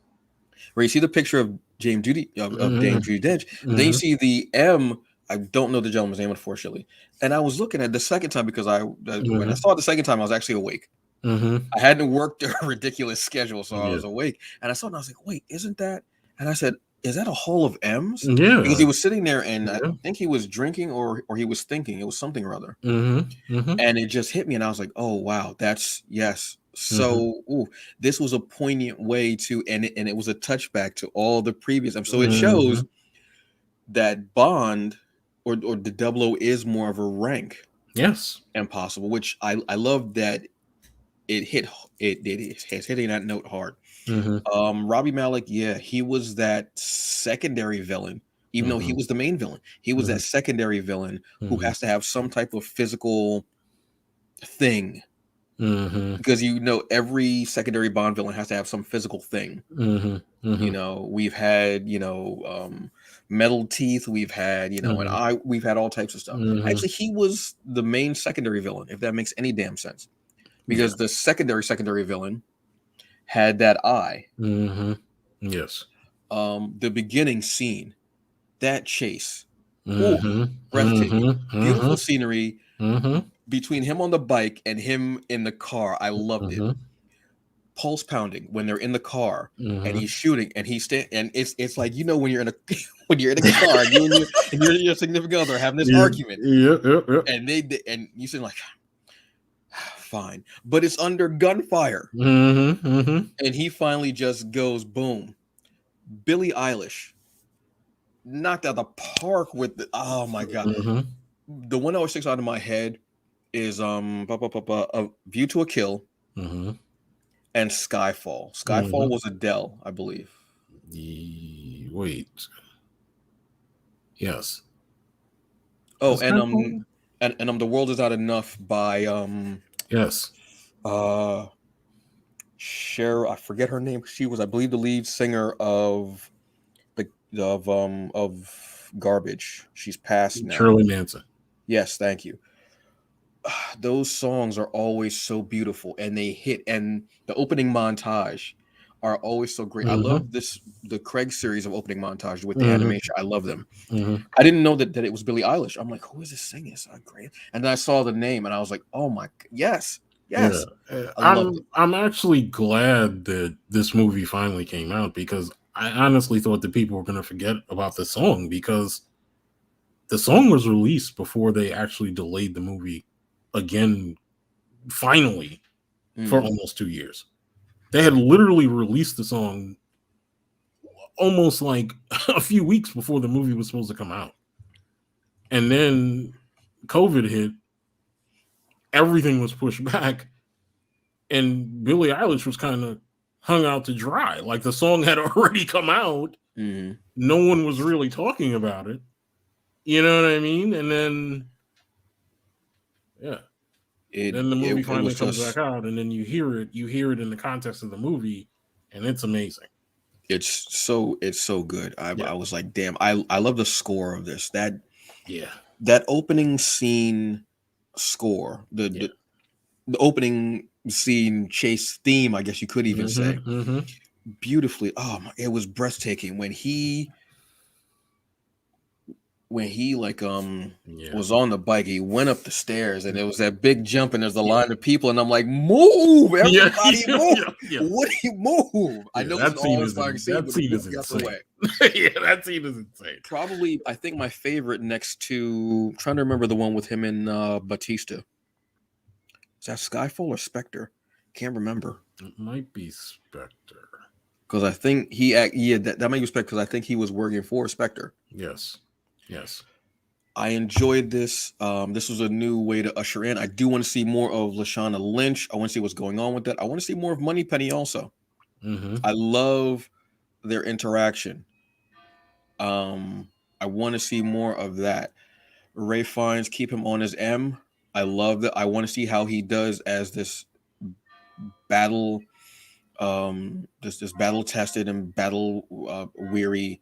Where you see the picture of Dame Judi Dench. Then you see the M. I don't know the gentleman's name, unfortunately. And I was looking at the second time, because when I saw it the second time, I was actually awake. I hadn't worked a ridiculous schedule, so I was awake. And I saw it and I was like, wait, isn't that? And I said, is that a hall of M's? Yeah. Because he was sitting there and I think he was drinking or he was thinking. It was something or other. And it just hit me and I was like, oh, wow, that's, yes. So this was a poignant way to, and it was a touchback to all the previous. So it shows that Bond or the 00 is more of a rank. Yes. And possible, which I love that it's hitting that note hard. Robbie Malek, he was that secondary villain, even though he was the main villain. He was that secondary villain who has to have some type of physical thing because every secondary Bond villain has to have some physical thing. We've had metal teeth, we've had we've had all types of stuff. Actually, he was the main secondary villain, if that makes any damn sense, because the secondary villain had that eye. Yes. The beginning scene, that chase, breathtaking, beautiful scenery between him on the bike and him in the car. I loved it. Pulse pounding when they're in the car and he's shooting and and it's like when you're in a car and your significant other having this argument and and you say like fine, but it's under gunfire and he finally just goes boom. Billie Eilish knocked out the park with oh my god. The one that always sticks out of my head is A View to a Kill and Skyfall. Skyfall was Adele, I believe. Wait. Yes. Oh, and The World Is Not Enough by yes. Cher, I forget her name. She was, I believe, the lead singer of Garbage. She's passed now. Shirley Manson. Yes, thank you. Those songs are always so beautiful and they hit, and the opening montage are always so great. I love the Craig series of opening montage with the animation. I love them. I didn't know that it was Billie Eilish. I'm like, who is this singing? It's so great. And then I saw the name and I was like, oh my, yes. Yeah. I'm actually glad that this movie finally came out, because I honestly thought that people were going to forget about the song, because the song was released before they actually delayed the movie again, finally, for almost 2 years. They had literally released the song almost like a few weeks before the movie was supposed to come out. And then COVID hit, everything was pushed back, and Billie Eilish was kind of hung out to dry. Like, the song had already come out. No one was really talking about it. You know what I mean? And then, then the movie finally comes back out, and then you hear it in the context of the movie, and it's amazing. It's so good. I was like, damn, I love the score of this. That opening scene score, the opening scene chase theme, I guess you could even say, beautifully. Oh, it was breathtaking when he was on the bike. He went up the stairs and there was that big jump and there's a line of people and I'm like, move, everybody, move. What do you move? I know that it's scene an is all-inspiring scene, that scene is insane. That scene is insane. Probably, I think my favorite next to, I'm trying to remember the one with him and Batista. Is that Skyfall or Spectre? Can't remember. It might be Spectre. Because I think that might be Spectre, because I think he was working for Spectre. Yes. I enjoyed this. This was a new way to usher in. I do want to see more of Lashana Lynch. I want to see what's going on with that. I want to see more of Moneypenny also. I love their interaction. I want to see more of that. Ray Fiennes, keep him on his M. I love that. I want to see how he does as this battle, this battle tested and battle weary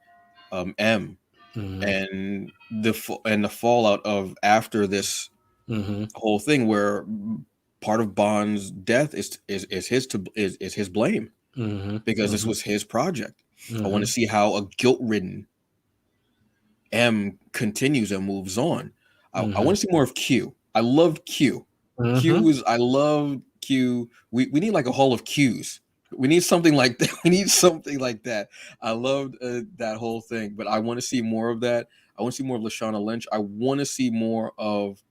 M. And the fallout of after this whole thing, where part of Bond's death is his blame, because this was his project. I want to see how a guilt-ridden M continues and moves on. I want to see more of Q. I loved Q. I love Q. We need like a hall of Qs. We need something like that. I loved that whole thing, but I want to see more of that. I want to see more of Lashana Lynch. I want to see more of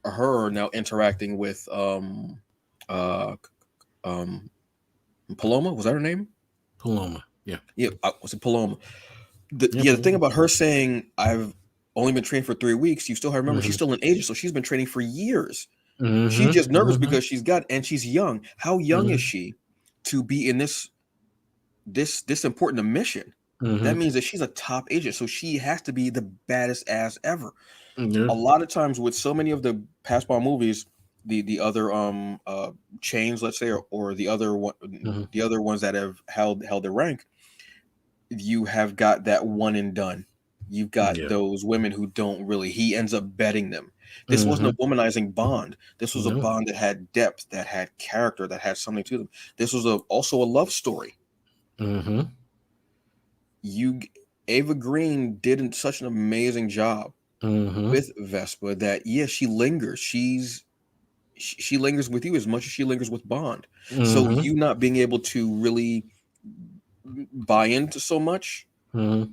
her now interacting with Paloma. Was that her name? Paloma. Yeah. Was it Paloma? The thing about her saying I've only been trained for 3 weeks. You still have to remember she's still an agent, so she's been training for years. She's just nervous because she's young. How young is she to be in this important a mission? That means that she's a top agent, so she has to be the baddest ass ever. A lot of times with so many of the past Bond movies, the other chains, let's say, or the other one, the other ones that have held their rank, you have got that one and done. You've got those women who don't really. He ends up betting them. This wasn't a womanizing Bond. This was a Bond that had depth, that had character, that had something to them. This was also a love story. Ava Green did such an amazing job with Vespa that she lingers. She lingers with you as much as she lingers with Bond. So you not being able to really buy into so much, him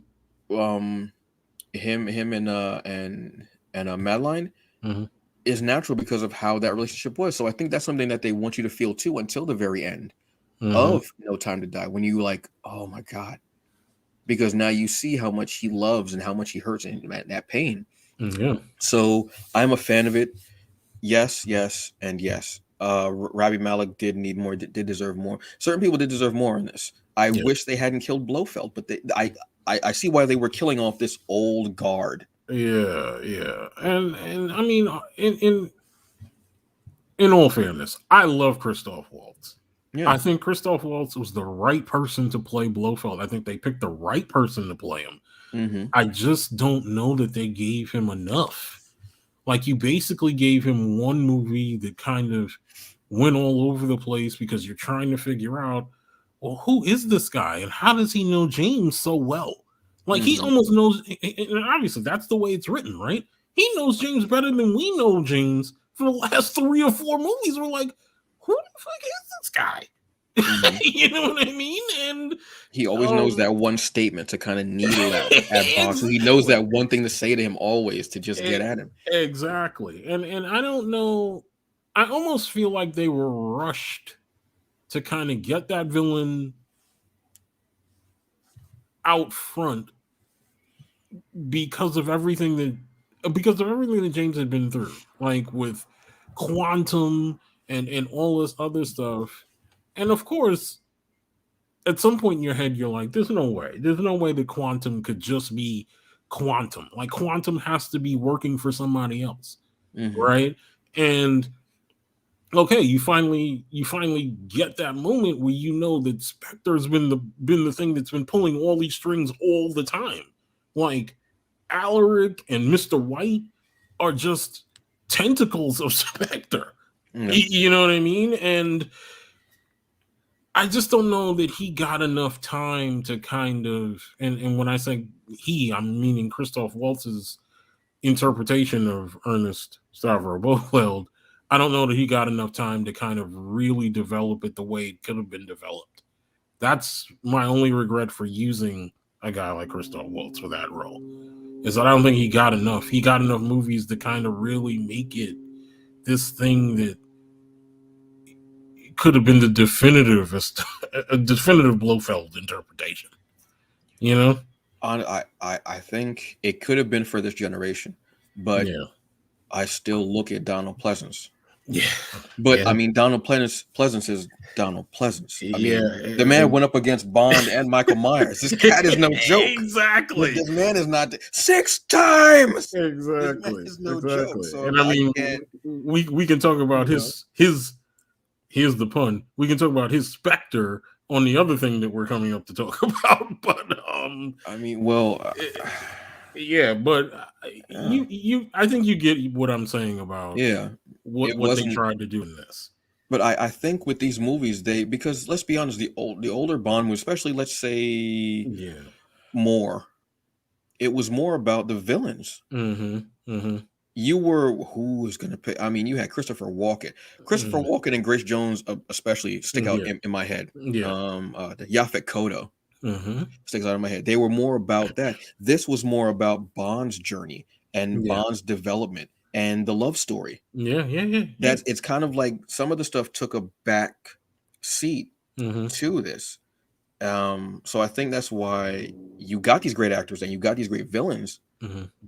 and Madeline is natural because of how that relationship was. So I think that's something that they want you to feel too until the very end of No Time to Die, when you like, oh my God, because now you see how much he loves and how much he hurts and that pain. So I'm a fan of it. Yes, and yes. Rami Malek did need more, did deserve more. Certain people did deserve more in this. I wish they hadn't killed Blofeld, but I see why they were killing off this old guard. Yeah. And I mean, in all fairness, I love Christoph Waltz. Yeah. I think Christoph Waltz was the right person to play Blofeld. I think they picked the right person to play him. I just don't know that they gave him enough. Like, you basically gave him one movie that kind of went all over the place because you're trying to figure out, well, who is this guy and how does he know James so well? Like, he almost knows, and obviously that's the way it's written, right? He knows James better than we know James for the last 3 or 4 movies. We're like, who the fuck is this guy? You know what I mean? And he always knows that one statement to kind of needle at Bond. So he knows that one thing to say to him always to just get at him. Exactly. And I don't know. I almost feel like they were rushed to kind of get that villain out front because of everything that James had been through, like with Quantum and all this other stuff. And of course, at some point in your head, you're like, there's no way that Quantum could just be Quantum. Like, Quantum has to be working for somebody else, right? And okay, you finally get that moment where you know that Spectre's been the thing that's been pulling all these strings all the time. Like, Alaric and Mr. White are just tentacles of Spectre. You know what I mean? And I just don't know that he got enough time to kind of, and when I say he, I'm meaning Christoph Waltz's interpretation of Ernest Stavro Blofeld. I don't know that he got enough time to kind of really develop it the way it could have been developed. That's my only regret for using a guy like Christoph Waltz for that role, is that I don't think he got enough. He got enough movies to kind of really make it this thing that could have been a definitive Blofeld interpretation. You know? I think it could have been for this generation, but I still look at Donald Pleasance. Yeah. But I mean, Donald Pleasance is Donald Pleasance. I mean, the man went up against Bond and Michael Myers. This cat is no joke. Exactly. This man is not 6 times. Exactly. This is no joke. So and I mean, we can talk about his here's the pun. We can talk about his Spectre on the other thing that we're coming up to talk about. But I mean, well, but you I think you get what I'm saying about what they tried to do in this. But I think with these movies, because let's be honest, the older Bond movies, especially let's say more, it was more about the villains. You were who was going to pick. I mean, you had Christopher Walken. Christopher Walken and Grace Jones especially stick out in my head. The Yaphet Kotto sticks out in my head. They were more about that. This was more about Bond's journey and Bond's development and the love story. It's kind of like some of the stuff took a back seat to this. So I think that's why you got these great actors and you got these great villains.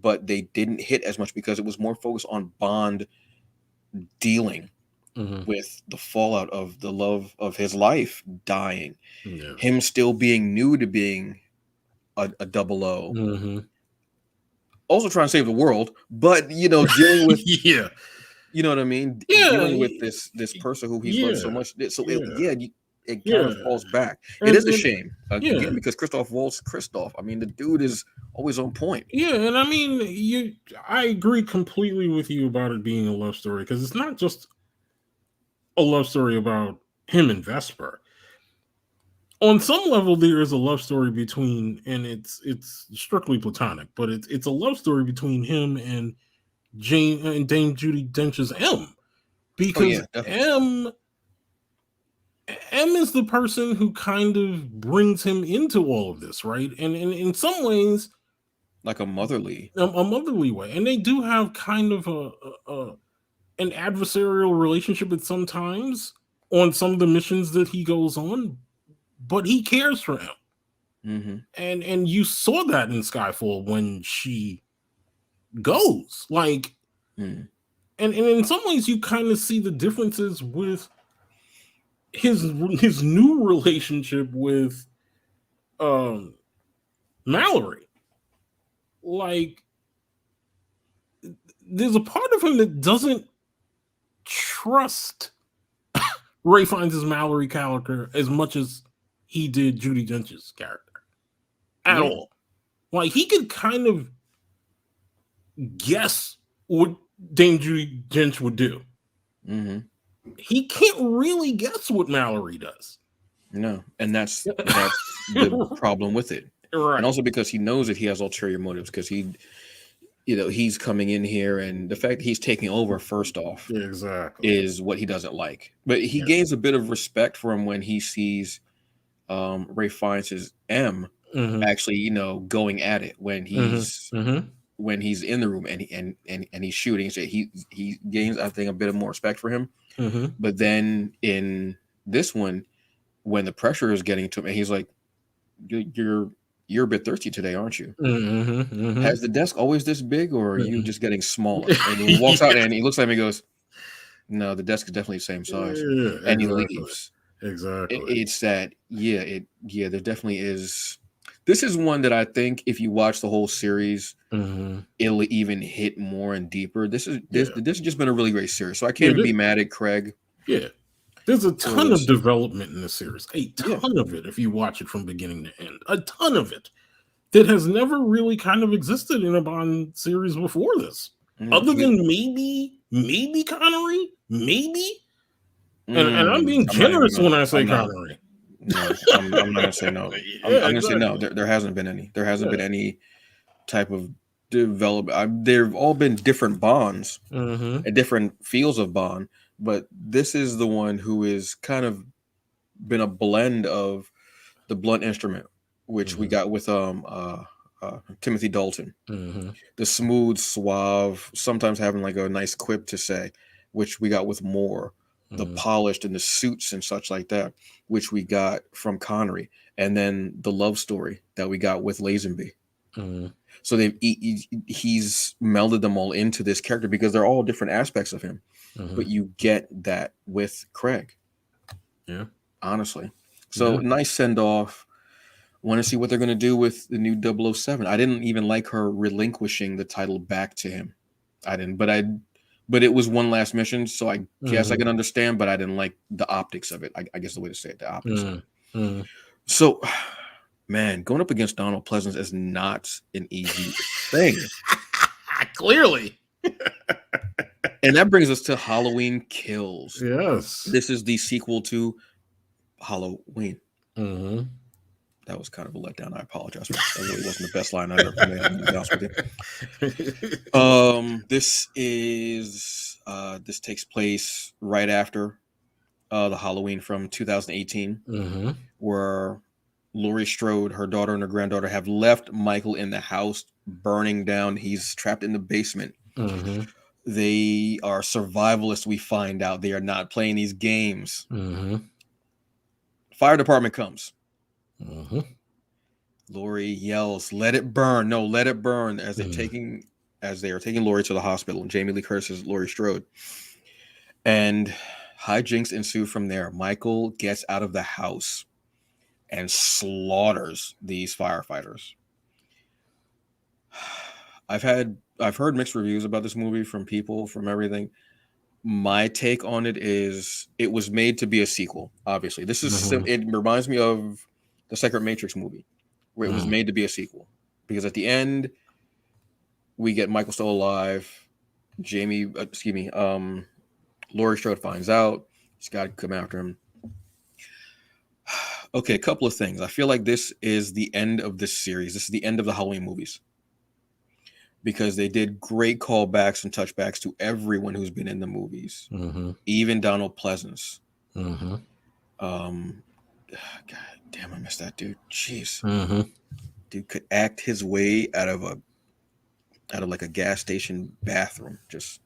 But they didn't hit as much because it was more focused on Bond dealing with the fallout of the love of his life dying, him still being new to being a 00, also trying to save the world, but dealing with You know what I mean? Yeah, Dealing with this person who he's loved so yeah, much. So yeah, it kind yeah, of falls back. It is a and shame yeah, again because Christoph Waltz, I mean, the dude is always on point. yeah, and I mean, I agree completely with you about it being a love story because it's not just a love story about him and Vesper. On some level, there is a love story between, and it's strictly platonic, but it's a love story between him and Jane and Dame Judy Dench's M, Oh because yeah, definitely. M is the person who kind of brings him into all of this, right? And in some ways, Like a motherly. a motherly way, and they do have kind of an adversarial relationship at some times on some of the missions that he goes on, but he cares for him. Mm-hmm. And you saw that in Skyfall when she goes like, Mm. and in some ways you kind of see the differences with his new relationship with um Mallory. Like, there's a part of him that doesn't trust Ray Fiennes' Mallory character as much as he did Judi Dench's character at Yeah. all. Like, he could kind of guess what Dame Judi Dench would do. Mm-hmm. He can't really guess what Mallory does. No, and that's the problem with it. And Right. also because he knows that he has ulterior motives because he's coming in here and the fact that he's taking over first off Exactly. is what he doesn't like. But he Yeah. gains a bit of respect for him when he sees Ray Fiennes' M Mm-hmm. actually, going at it Mm-hmm. Mm-hmm. when he's in the room and he's shooting. So he gains, I think, a bit of more respect for him. Mm-hmm. But then in this one, when the pressure is getting to him, and he's like, You're a bit thirsty today, aren't you? Mm-hmm. Mm-hmm. Has the desk always this big, or are you just getting smaller? And he walks out Yeah. and he looks at me and goes, No, the desk is definitely the same size. Yeah, And he exactly. leaves. Exactly. It's that, there definitely is. This is one that I think if you watch the whole series, Mm-hmm. it'll even hit more and deeper. This Yeah. has just been a really great series. So I Yeah. can't be mad at Craig Yeah. There's a for ton of this. development in the series. A Yeah. ton of it if you watch it from beginning to end. A ton of it that has never really kind of existed in a Bond series before this. No, Other than maybe Connery, maybe. And I'm being I'm not even generous gonna. when I say I'm not. Connery. No, I'm not gonna say no. I'm Yeah, gonna say no. exactly. There hasn't been any. There hasn't Yeah. been any type of development. They've all been different Bonds Mm-hmm. and different feels of Bond, but this is the one who is kind of been a blend of the blunt instrument, which we Mm-hmm. got with Timothy Dalton, Mm-hmm. the smooth, suave, sometimes having like a nice quip to say, which we got with Moore, the Mm-hmm. polished and the suits and such like that, which we got from Connery, and then the love story that we got with Lazenby. Mm-hmm. So he's melded them all into this character because they're all different aspects of him, Mm-hmm. but you get that with Craig. Yeah. Honestly. So Yeah. nice send off. Want to see what they're going to do with the new 007. I didn't even like her relinquishing the title back to him. I didn't, but it was one last mission, so I guess I Mm-hmm. can understand, but I didn't like the optics of it. I guess the way to say it, the optics of it. Mm-hmm. So, man, going up against Donald Pleasance is not an easy thing. Clearly. And that brings us to Halloween Kills. Yes. This is the sequel to Halloween. Mm-hmm. That was kind of a letdown. I apologize. That really wasn't the best line I've ever made. I'm gonna be honest with you. This takes place right after the Halloween from 2018, Mm-hmm. where Laurie Strode, her daughter and her granddaughter, have left Michael in the house burning down. He's trapped in the basement. Mm-hmm. They are survivalists. We find out they are not playing these games. Mm-hmm. Fire department comes. Mm-hmm. Laurie yells, "Let it burn! No, let it burn!" As they are taking Laurie to the hospital, and Jamie Lee Curtis is Laurie Strode, and hijinks ensue from there. Michael gets out of the house and slaughters these firefighters. I've heard mixed reviews about this movie from people, from everything. My take on it is it was made to be a sequel. Obviously, this is it reminds me of the second Matrix movie, where it was made to be a sequel, because at the end we get Michael still alive. Laurie Strode finds out. He's got to come after him. Okay, a couple of things. I feel like this is the end of this series. This is the end of the Halloween movies, because they did great callbacks and touchbacks to everyone who's been in the movies, even Donald Pleasance. God damn, I miss that dude. Jeez, dude could act his way out of like a gas station bathroom. Just,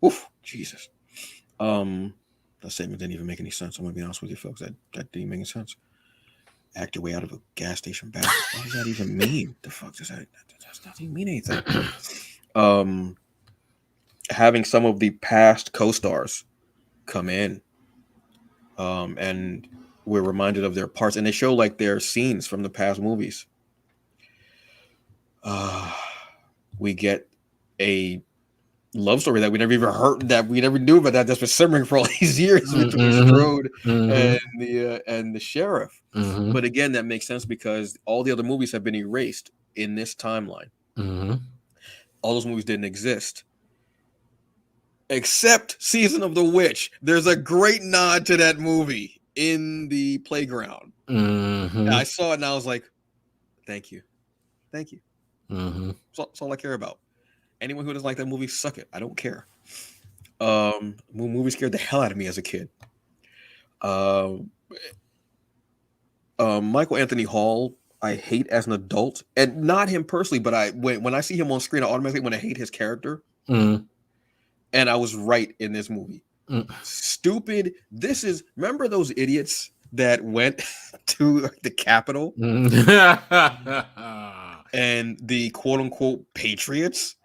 oof, Jesus. That statement didn't even make any sense. I'm gonna be honest with you, folks. That didn't make any sense. Act your way out of a gas station bathroom. What does that even mean? The fuck does that? That doesn't even mean anything. Having some of the past co-stars come in, and we're reminded of their parts, and they show like their scenes from the past movies. We get a love story that we never even heard, that we never knew about, that's been simmering for all these years between Strode and the sheriff. But again, that makes sense because all the other movies have been erased in this timeline. All those movies didn't exist, except Season of the Witch. There's a great nod to that movie in the playground. And I saw it and I was like, thank you. That's all I care about. Anyone who doesn't like that movie, suck it. I don't care. Movie scared the hell out of me as a kid. Michael Anthony Hall, I hate as an adult, and not him personally, but when I see him on screen, I automatically want to hate his character. And I was right in this movie. Stupid. Remember those idiots that went to the Capitol and the quote unquote Patriots?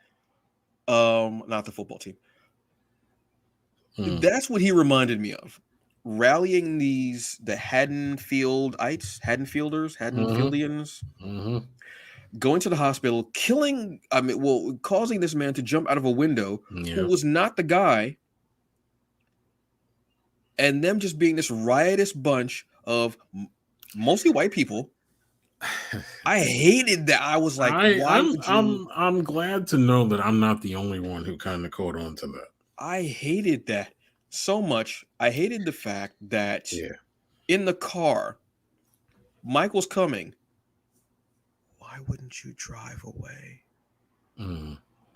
Not the football team. That's what he reminded me of. Rallying the Haddonfieldians, going to the hospital, causing this man to jump out of a window who was not the guy, and them just being this riotous bunch of mostly white people. I hated that. I was like, I'm glad to know that I'm not the only one who kind of caught on to that. I hated that so much. I hated the fact that in the car, Michael's coming. Why wouldn't you drive away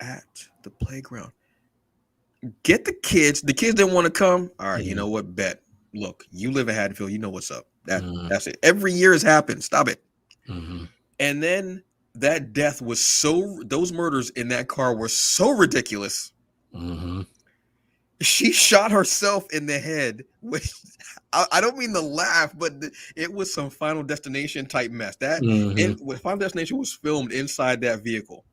at the playground? Get the kids. The kids didn't want to come. All right, you know what? Bet. Look, you live in Haddonfield. You know what's up. That's it. Every year has happened. Stop it. And then that death was those murders in that car were so ridiculous. She shot herself in the head, which I don't mean to laugh, but it was some Final Destination type mess. When Final Destination was filmed inside that vehicle.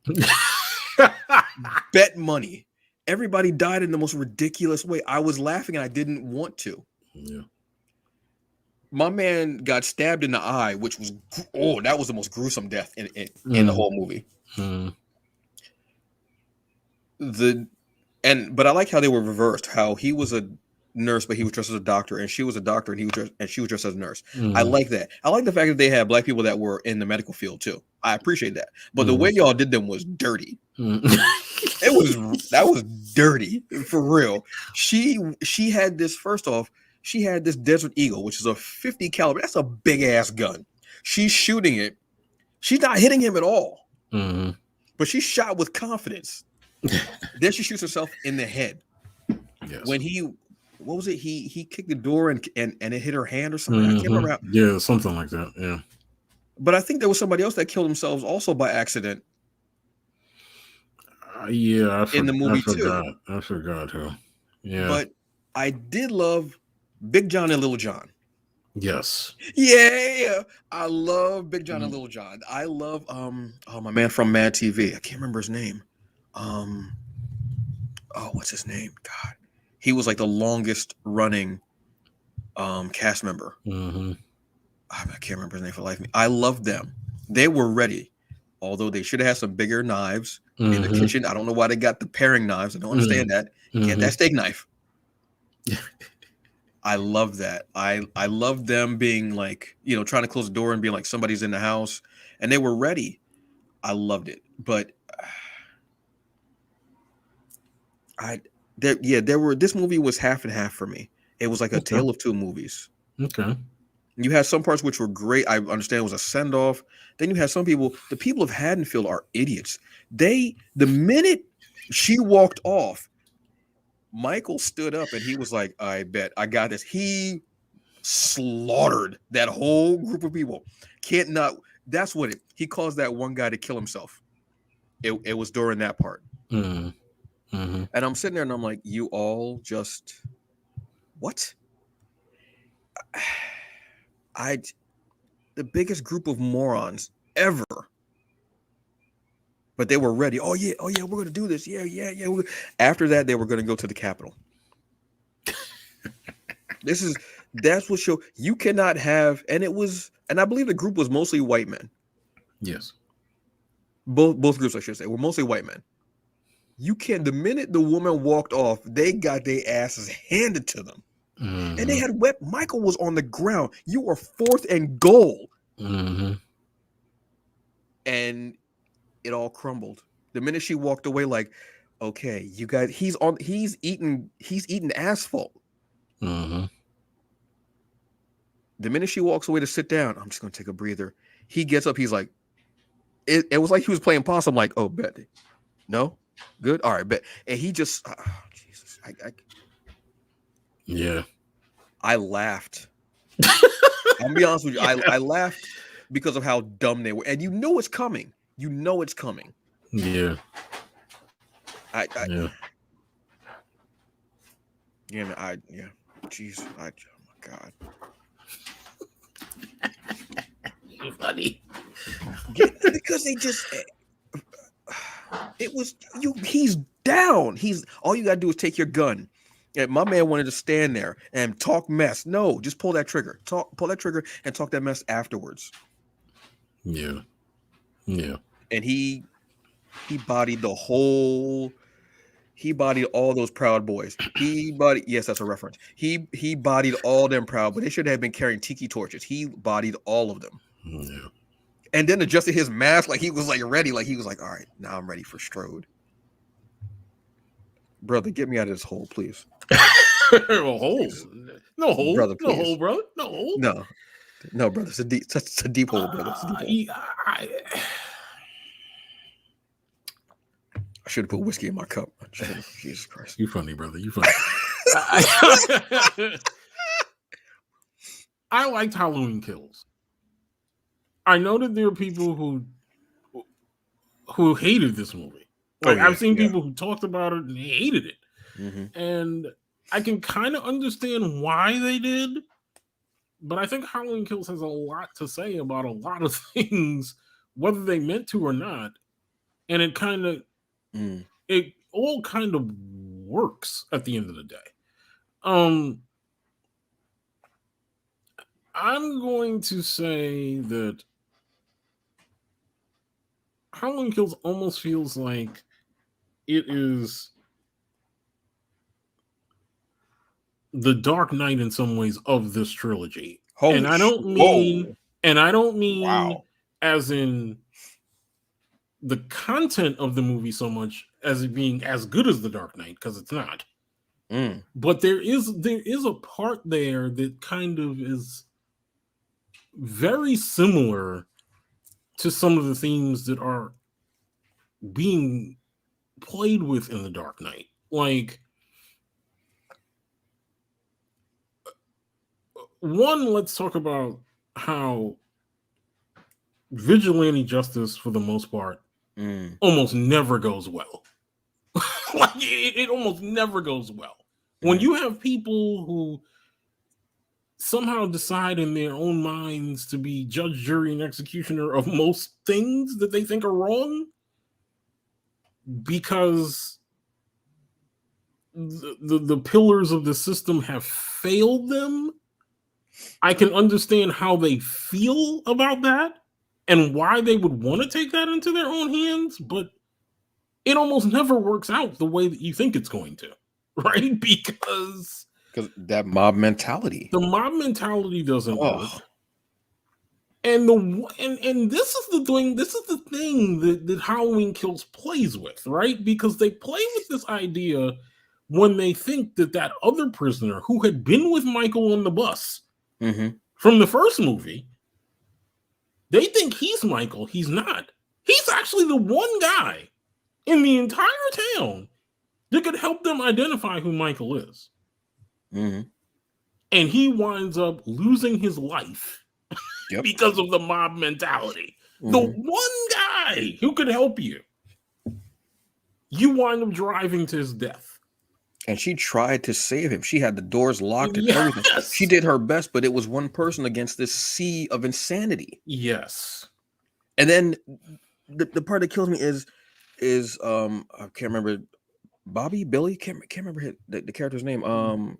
Bet money. Everybody died in the most ridiculous way. I was laughing and I didn't want to. My man got stabbed in the eye, which was that was the most gruesome death in the whole movie. But I like how they were reversed. How he was a nurse, but he was dressed as a doctor, and she was a doctor, and she was dressed as a nurse. I like that. I like the fact that they had black people that were in the medical field too. I appreciate that. But the way y'all did them was dirty. That was dirty for real. She had this. First off, she had this Desert Eagle, which is a 50 caliber. That's a big ass gun. She's shooting it. She's not hitting him at all. But she shot with confidence. Then she shoots herself in the head. When what was it? He kicked the door and it hit her hand or something. I can't remember how. Yeah, something like that. Yeah. But I think there was somebody else that killed themselves also by accident. In the movie too. I forgot who. Yeah. But I did love Big John and Little John. Yes. Yeah. I love Big John and Little John. I love my man from Mad TV. I can't remember his name. What's his name? God. He was like the longest running cast member. I can't remember his name for life of me. I love them. They were ready. Although they should have had some bigger knives in the kitchen. I don't know why they got the paring knives. I don't understand that. Get that steak knife. I love that. I love them being like, trying to close the door and being like somebody's in the house, and they were ready. I loved it, but this movie was half and half for me. It was like a tale of two movies. Okay. You had some parts which were great. I understand it was a send off. Then you had some people. The people of Haddonfield are idiots. The minute she walked off, Michael stood up and he was like, "I bet I got this." He slaughtered that whole group of people. Can't not. That's what it. He caused that one guy to kill himself. It was during that part. Mm-hmm. And I'm sitting there and I'm like, you all just what? The biggest group of morons ever. But they were ready. Oh yeah, we're gonna do this. Yeah. After that, they were gonna go to the Capitol. That's what show you cannot have, and I believe the group was mostly white men. Yes. Both groups, I should say, were mostly white men. You can't. The minute the woman walked off, they got their asses handed to them, and they had Michael was on the ground. You were 4th and goal, and it all crumbled. The minute she walked away, like, okay, you guys, he's eating asphalt. The minute she walks away to sit down, I'm just gonna take a breather. He gets up. He's like, it was like he was playing possum. Like, oh, bet, no. Good. All right, bet. And he just, Jesus, I laughed. I'm gonna be honest with you. I laughed because of how dumb they were, and you know it's coming. You know it's coming. Yeah. Jeez. Oh my God. You're funny. Because they just. It was you. He's down. All you gotta do is take your gun. And my man wanted to stand there and talk mess. No, just pull that trigger. Pull that trigger and talk that mess afterwards. Yeah. And he bodied the whole. He bodied all those Proud Boys. Yes, that's a reference. He bodied all them Proud, but they should have been carrying tiki torches. He bodied all of them. Yeah. And then adjusted his mask like he was like ready. Like he was like, all right, now I'm ready for Strode. Brother, get me out of this hole, please. Holes. No hole. Brother, no hole, brother. No hole. No, brother. It's a deep hole, brother. I should have put whiskey in my cup. Jesus Christ. You funny, brother. You funny. I liked Halloween Kills. I know that there are people who hated this movie. Like I've seen people who talked about it and they hated it. And I can kind of understand why they did, but I think Halloween Kills has a lot to say about a lot of things, whether they meant to or not. And it all kind of works at the end of the day. I'm going to say that Halloween Kills almost feels like it is the Dark Knight in some ways of this trilogy. And I don't mean wow. as in the content of the movie so much as it being as good as the Dark Knight, because it's not. But there is a part there that kind of is very similar to some of the themes that are being played with in the Dark Knight. Like, one, let's talk about how vigilante justice, for the most part, almost never goes well. Like, it almost never goes well. When you have people who somehow decide in their own minds to be judge, jury, and executioner of most things that they think are wrong because the pillars of the system have failed them, I can understand how they feel about that and why they would want to take that into their own hands, but it almost never works out the way that you think it's going to, right? Because Because that mob mentality. The mob mentality doesn't work. And this is the thing that Halloween Kills plays with, right? Because they play with this idea when they think that other prisoner who had been with Michael on the bus from the first movie, they think he's Michael. He's not. He's actually the one guy in the entire town that could help them identify who Michael is. And he winds up losing his life because of the mob mentality. The one guy who could help you, you wind up driving to his death. And she tried to save him. She had the doors locked and everything. She did her best, but it was one person against this sea of insanity. Yes. And then the part that kills me is I can't remember, Bobby, Billy, can't remember the character's name.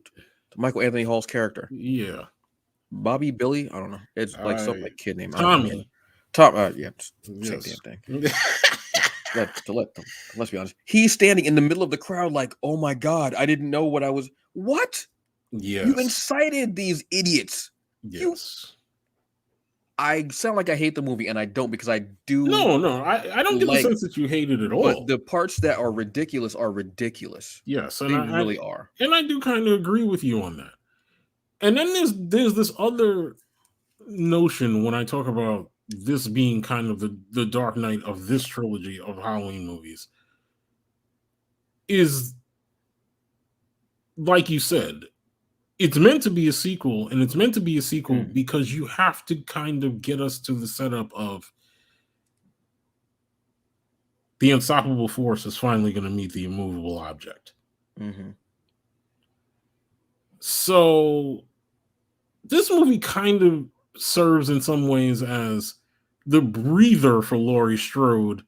Michael Anthony Hall's character. Yeah. Bobby, Billy, I don't know. It's like some like kid name. Tommy. Tom, yeah, same damn thing. Let's be honest. He's standing in the middle of the crowd like, oh my God, I didn't know what I was. What? Yes. You incited these idiots. Yes. I sound like I hate the movie, and I don't, because I do. No, I don't get the sense that you hate it at all. But the parts that are ridiculous are ridiculous. Yes, and they really are. And I do kind of agree with you on that. And then there's this other notion when I talk about this being kind of the Dark Knight of this trilogy of Halloween movies, is, like you said, it's meant to be a sequel, and it's meant to be a sequel because you have to kind of get us to the setup of the unstoppable force is finally going to meet the immovable object. So this movie kind of serves in some ways as the breather for Laurie Strode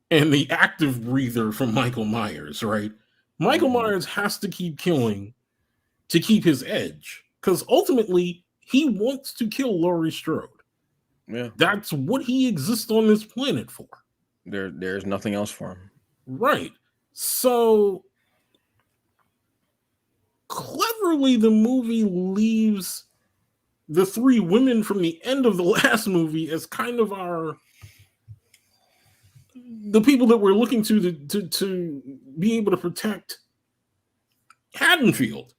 and the active breather for Michael Myers, right? Michael Myers has to keep killing to keep his edge, because ultimately he wants to kill Laurie Strode. Yeah. That's what he exists on this planet for. There's nothing else for him. Right. So cleverly, the movie leaves the three women from the end of the last movie as kind of the people that we're looking to be able to protect Haddonfield.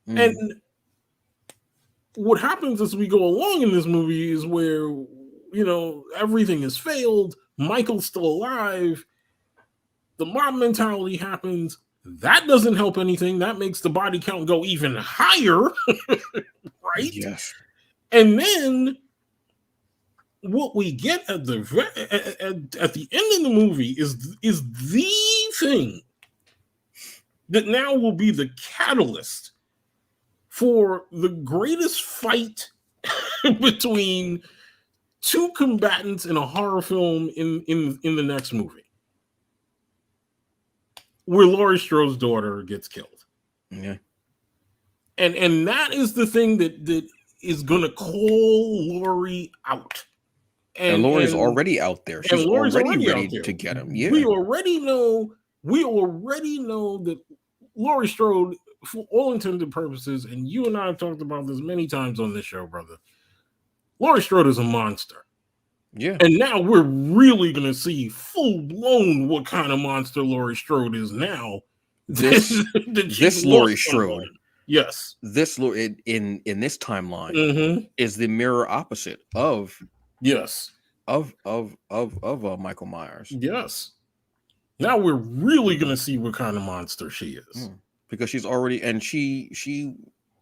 And what happens as we go along in this movie is where, everything has failed. Michael's still alive. The mob mentality happens. That doesn't help anything. That makes the body count go even higher. Right? Yes. And then what we get at the end of the movie is the thing that now will be the catalyst for the greatest fight between two combatants in a horror film in the next movie, where Laurie Strode's daughter gets killed. Yeah. And that is the thing that is going to call Laurie out. And Laurie's already out there. She's already ready to get him. Yeah. We already know that Laurie Strode, for all intents and purposes, and you and I have talked about this many times on this show, brother, Laurie Strode is a monster. Yeah. And now we're really going to see full-blown what kind of monster Laurie Strode is now. This Laurie Strode. Yes. This in this timeline is the mirror opposite of Michael Myers. Yes. Now we're really going to see what kind of monster she is. Because she's already, and she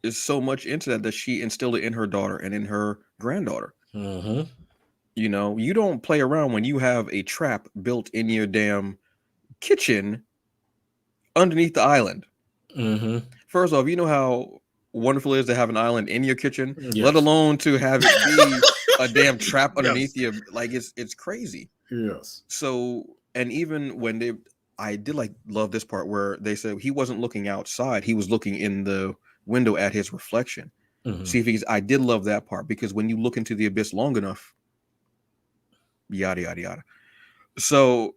is so much into that she instilled it in her daughter and in her granddaughter. You don't play around when you have a trap built in your damn kitchen underneath the island. First off, you know how wonderful it is to have an island in your kitchen, let alone to have it be a damn trap underneath you. Like it's crazy. Yes. So, and even when I did love this part where they said he wasn't looking outside, he was looking in the window at his reflection. See if I did love that part, because when you look into the abyss long enough, yada yada yada. So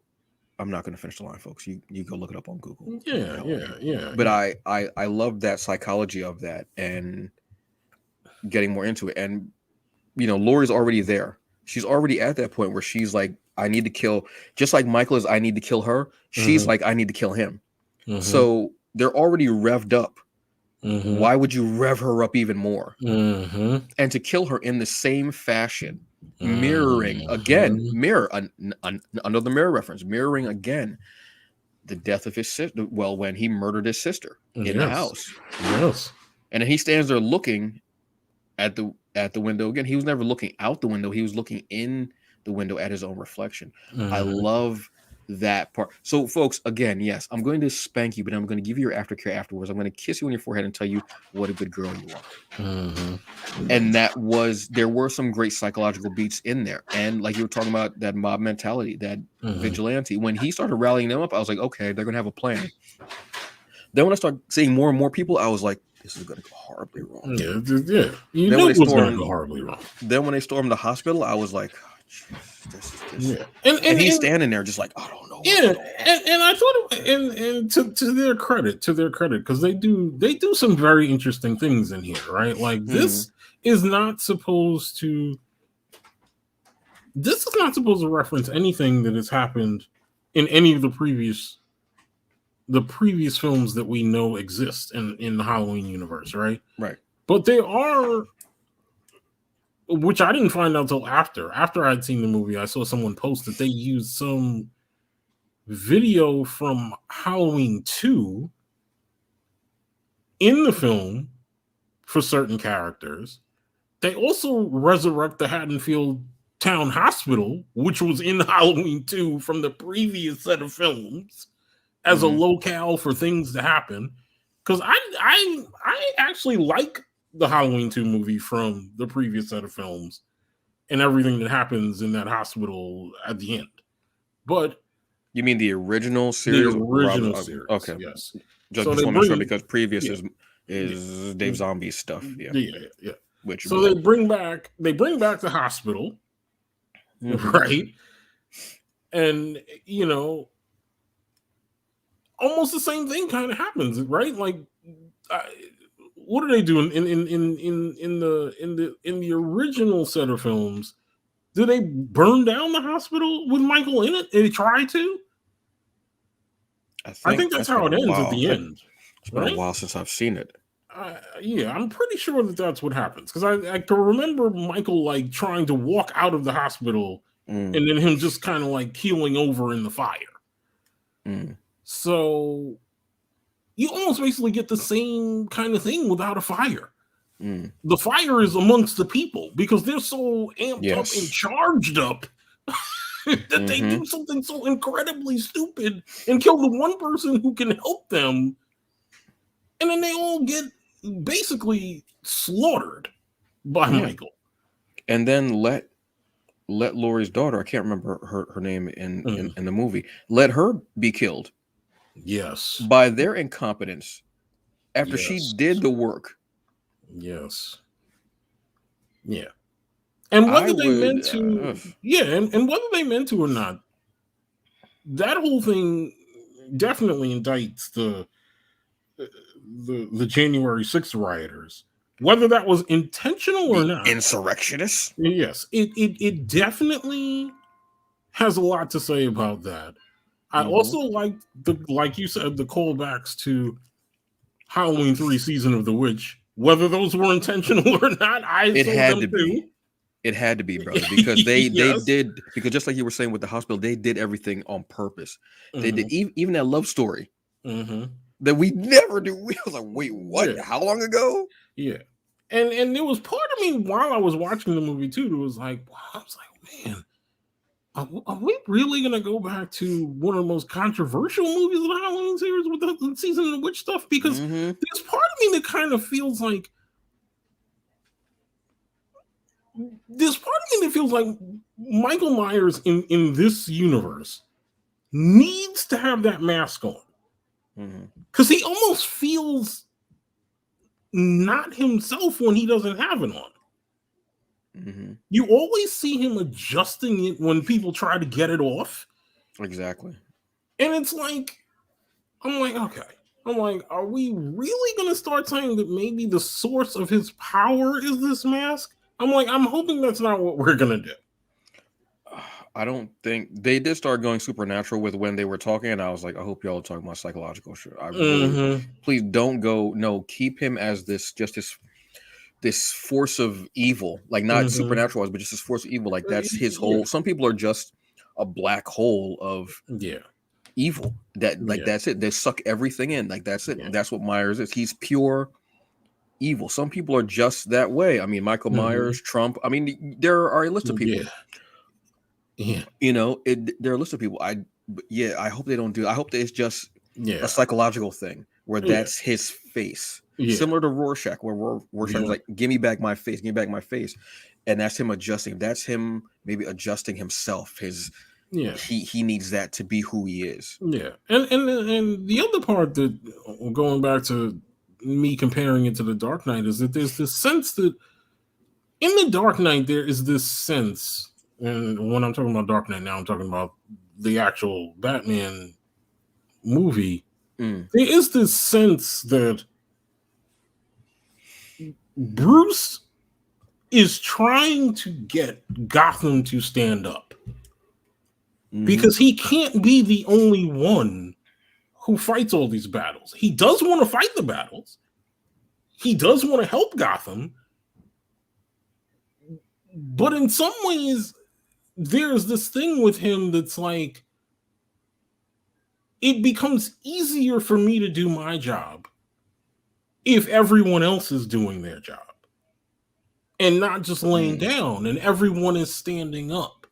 I'm not going to finish the line, folks. You go look it up on Google. Yeah. But I love that psychology of that and getting more into it. And Laurie's already there. She's already at that point where she's like, I need to kill, just like Michael is, I need to kill her. She's like, I need to kill him. So they're already revved up. Why would you rev her up even more? And to kill her in the same fashion, mirroring again, another mirror reference, mirroring again the death of his sister. Well, when he murdered his sister in the house. Yes. And then he stands there looking at the window again. He was never looking out the window. He was looking in the window at his own reflection. I love that part. So, folks, again, yes, I'm going to spank you, but I'm going to give you your aftercare afterwards. I'm going to kiss you on your forehead and tell you what a good girl you are. And there were some great psychological beats in there. And like you were talking about, that mob mentality, that vigilante. When he started rallying them up, I was like, okay, they're going to have a plan. Then when I started seeing more and more people, I was like, this is going to go horribly wrong. Yeah. You knew it was going to go horribly wrong. Then when they stormed the hospital, I was like, this. Yeah. And he's standing there just like, I don't know. And I thought, and to their credit, because they do some very interesting things in here, right? Like this is not supposed to reference anything that has happened in any of the previous films that we know exist in the Halloween universe, right? Right. But they are, which I didn't find out till after I'd seen the movie. I saw someone post that they used some video from Halloween 2 in the film for certain characters. They also resurrect the Haddonfield Town Hospital, which was in Halloween 2 from the previous set of films, as a locale for things to happen. Because I actually like the Halloween 2 movie from the previous set of films and everything that happens in that hospital at the end. But you mean the original series? The original series. Okay. Yes. Just want to make sure, because previous is Dave Zombie's stuff. Yeah. So they bring back the hospital, right? And almost the same thing kind of happens, right? Like, what do they do in the original set of films? Do they burn down the hospital with Michael in it? They try to. I think that's how it ends at the end. It's been a while since I've seen it. I'm pretty sure that's what happens, because I can remember Michael like trying to walk out of the hospital and then him just kind of like keeling over in the fire. So you almost basically get the same kind of thing without a fire. The fire is amongst the people because they're so amped up and charged up that they do something so incredibly stupid and kill the one person who can help them. And then they all get basically slaughtered by Michael. And then let Laurie's daughter, I can't remember her name in the movie, let her be killed. Yes. By their incompetence after she did the work. Yes. Yeah. And whether they meant to, and whether they meant to or not, that whole thing definitely indicts the January 6th rioters. Whether that was intentional or not. Insurrectionists? Yes. It definitely has a lot to say about that. I also like like you said, the callbacks to Halloween 3 Season of the Witch. Whether those were intentional or not, it had to be. It had to be, brother, because they did, because just like you were saying with the hospital, they did everything on purpose. They did even that love story that we never do. We was like, wait, what? How long ago? Yeah, and there was part of me while I was watching the movie too. That was like, wow, I was like, man, are we really gonna go back to one of the most controversial movies of the Halloween series with the Season of the Witch stuff? Because there's part of me that kind of feels like Michael Myers in this universe needs to have that mask on. Because he almost feels not himself when he doesn't have it on. You always see him adjusting it when people try to get it off. Exactly. And it's like, I'm like, okay. I'm like, are we really going to start saying that maybe the source of his power is this mask? I'm like, I'm hoping that's not what we're going to do. I don't think they did start going supernatural with when they were talking, and I was like, I hope y'all are talking about psychological shit. I really, please don't go. No, keep him as this force of evil, like not supernatural, but just this force of evil. Like that's his whole. Some people are just a black hole of evil. That like that's it. They suck everything in. Like that's it. That's what Myers is. He's pure evil. Some people are just that way. I mean, Michael Myers, Trump. I mean, there are a list of people. You know, there are a list of people. I hope they don't do. I hope that it's just a psychological thing where that's his face, similar to Rorschach, where Rorschach was like, "Give me back my face, give me back my face," and that's him adjusting. That's him maybe adjusting himself. He needs that to be who he is. Yeah, and the other part that, going back to me comparing it to the Dark Knight, is that there's this sense that in the Dark Knight there is this sense. And when I'm talking about Dark Knight now, I'm talking about the actual Batman movie. There is this sense that Bruce is trying to get Gotham to stand up. Because he can't be the only one who fights all these battles. He does want to fight the battles. He does want to help Gotham. But in some ways, there's this thing with him that's like, it becomes easier for me to do my job if everyone else is doing their job and not just laying down and everyone is standing up,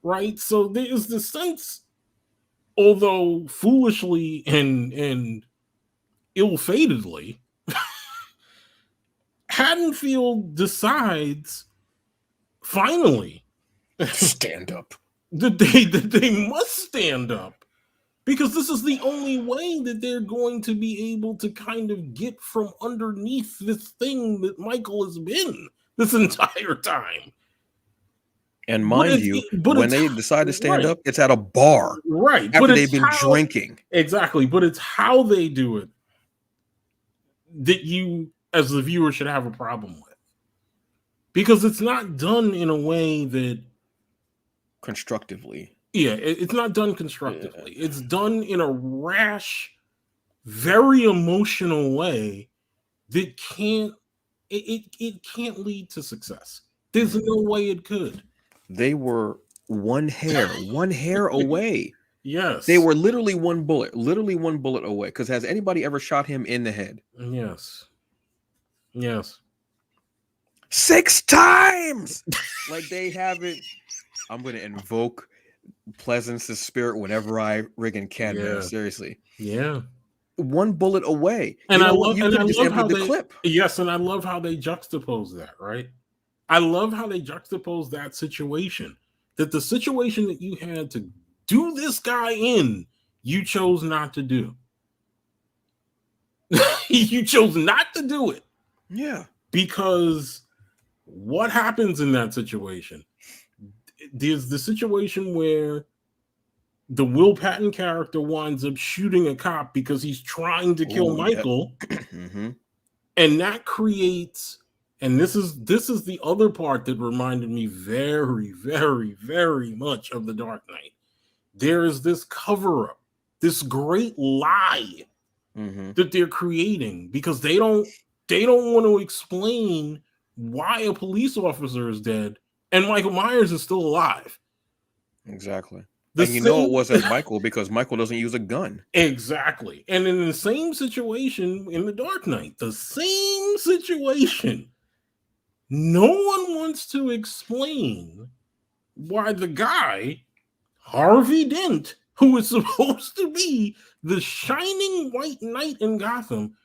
right? So there's this sense, although foolishly and ill-fatedly, Haddonfield decides finally stand up. that they must stand up, because this is the only way that they're going to be able to kind of get from underneath this thing that Michael has been this entire time. And mind you, when they decide to stand up, it's at a bar, right? After they've been drinking, exactly. But it's how they do it that you, as the viewer, should have a problem with, because it's not done in a way that constructively. Yeah, it's not done constructively. Yeah. It's done in a rash, very emotional way that can't lead to success. There's no way it could. They were one hair away. Yes. They were literally one bullet away. Because has anybody ever shot him in the head? Yes. 6 times! Like they haven't. I'm going to invoke Pleasance's spirit whenever I rigging can, man. Seriously. Yeah. One bullet away. And I love how they clip. Yes, and I love how they juxtapose that, right? I love how they juxtapose that situation. That the situation that you had to do this guy in, you chose not to do. You chose not to do it. Yeah. Because what happens in that situation? There's the situation where the Will Patton character winds up shooting a cop because he's trying to kill Michael. And that creates, and this is the other part that reminded me very, very, very much of The Dark Knight. There is this cover-up, this great lie that they're creating, because they don't want to explain why a police officer is dead and Michael Myers is still alive. Exactly. And you know it wasn't Michael, because Michael doesn't use a gun. Exactly. And in the same situation in The Dark Knight, the same situation, no one wants to explain why the guy, Harvey Dent, who is supposed to be the shining white knight in Gotham,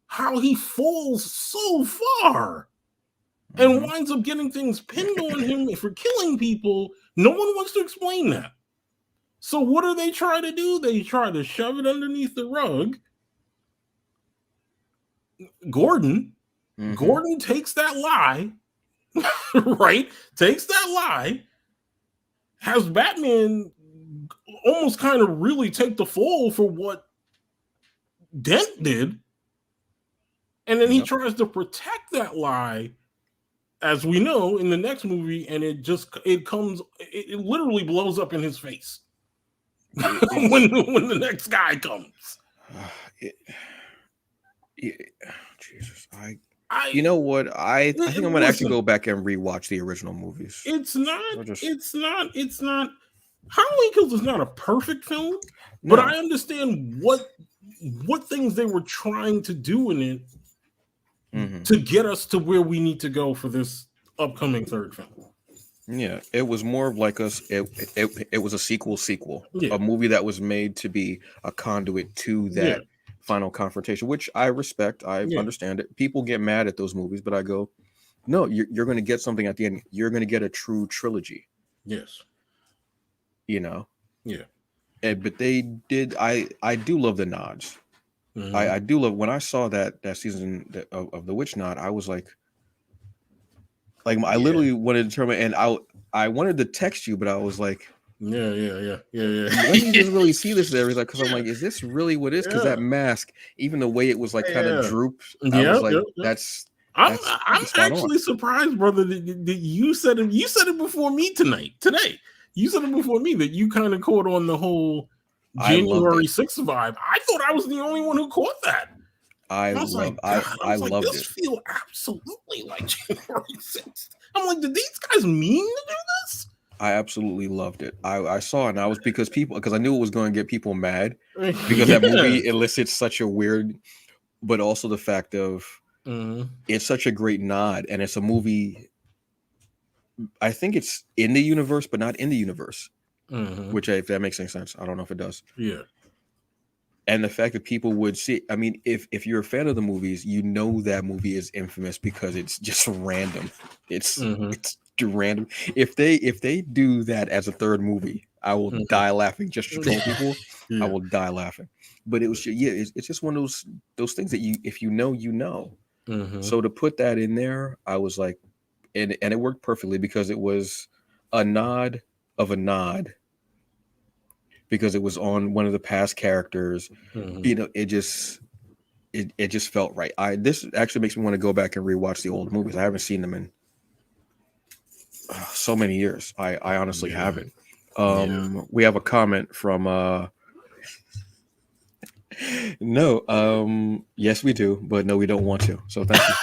how he falls so far and winds up getting things pinned on him for killing people. No one wants to explain that. So what do they try to do? They try to shove it underneath the rug. Gordon takes that lie, right? Takes that lie, has Batman almost kind of really take the fall for what Dent did. And then he tries to protect that lie, as we know, in the next movie, and it literally blows up in his face when the next guy comes. Jesus, you know what? I think I'm gonna actually go back and rewatch the original movies. It's not. Halloween Kills is not a perfect film, but I understand what things they were trying to do in it to get us to where we need to go for this upcoming third film. Yeah, it was more of like it was a sequel, a movie that was made to be a conduit to that final confrontation, which I respect. I understand it. People get mad at those movies, but I go, no, you're going to get something at the end. You're going to get a true trilogy. Yes. You know? Yeah. But they did. I do love the nods. I do love when I saw that season of the Witch Nod. I was like I literally wanted to determine, and I wanted to text you, but I was like, yeah. Let me just really see this there, because I'm like, is this really what it is? Because that mask, even the way it was like kind of drooped, I was like, that's. I'm actually surprised, brother, that you said it. You said it before me today. You said it before me that you kind of caught on the whole January 6th vibe. I thought I was the only one who caught that. I loved this. Feel absolutely like January 6th. I'm like, did these guys mean to do this? I absolutely loved it. I saw it, and I was because I knew it was going to get people mad because that movie elicits such a weird, but also the fact of it's such a great nod, and it's a movie. I think it's in the universe, but not in the universe. Which, if that makes any sense, I don't know if it does. Yeah. And the fact that people would see, I mean, if you're a fan of the movies, you know that movie is infamous because it's just random. It's random. If they do that as a third movie, I will die laughing just to troll people. I will die laughing. But it was it's just one of those things that if you know, you know. So to put that in there, I was like, and it worked perfectly because it was a nod of a nod. Because it was on one of the past characters, you know, it just felt right. This actually makes me want to go back and rewatch the old movies. I haven't seen them in so many years. I honestly haven't. We have a comment from no, yes we do, but no, we don't want to. So thank you.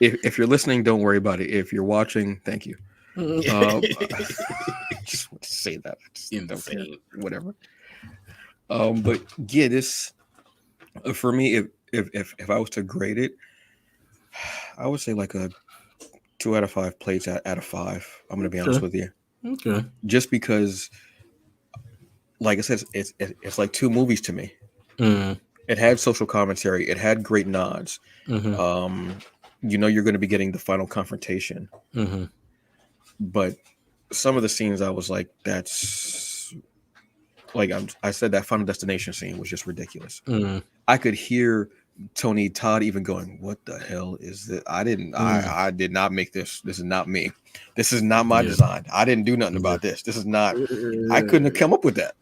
if you're listening, don't worry about it. If you're watching, thank you. Just want to say that. I just don't care. Whatever. But yeah, this for me, if I was to grade it, I would say like a 2 out of 5 plates out of 5. I'm gonna be honest with you. Okay. Just because, like I said, it's like 2 movies to me. It had social commentary. It had great nods. You know, you're going to be getting the final confrontation. But some of the scenes I was like, that's like I said that Final Destination scene was just ridiculous. I could hear Tony Todd even going, "What the hell is this? I did not make this. This is not me. This is not my design. I didn't do nothing about this. This is not. I couldn't have come up with that."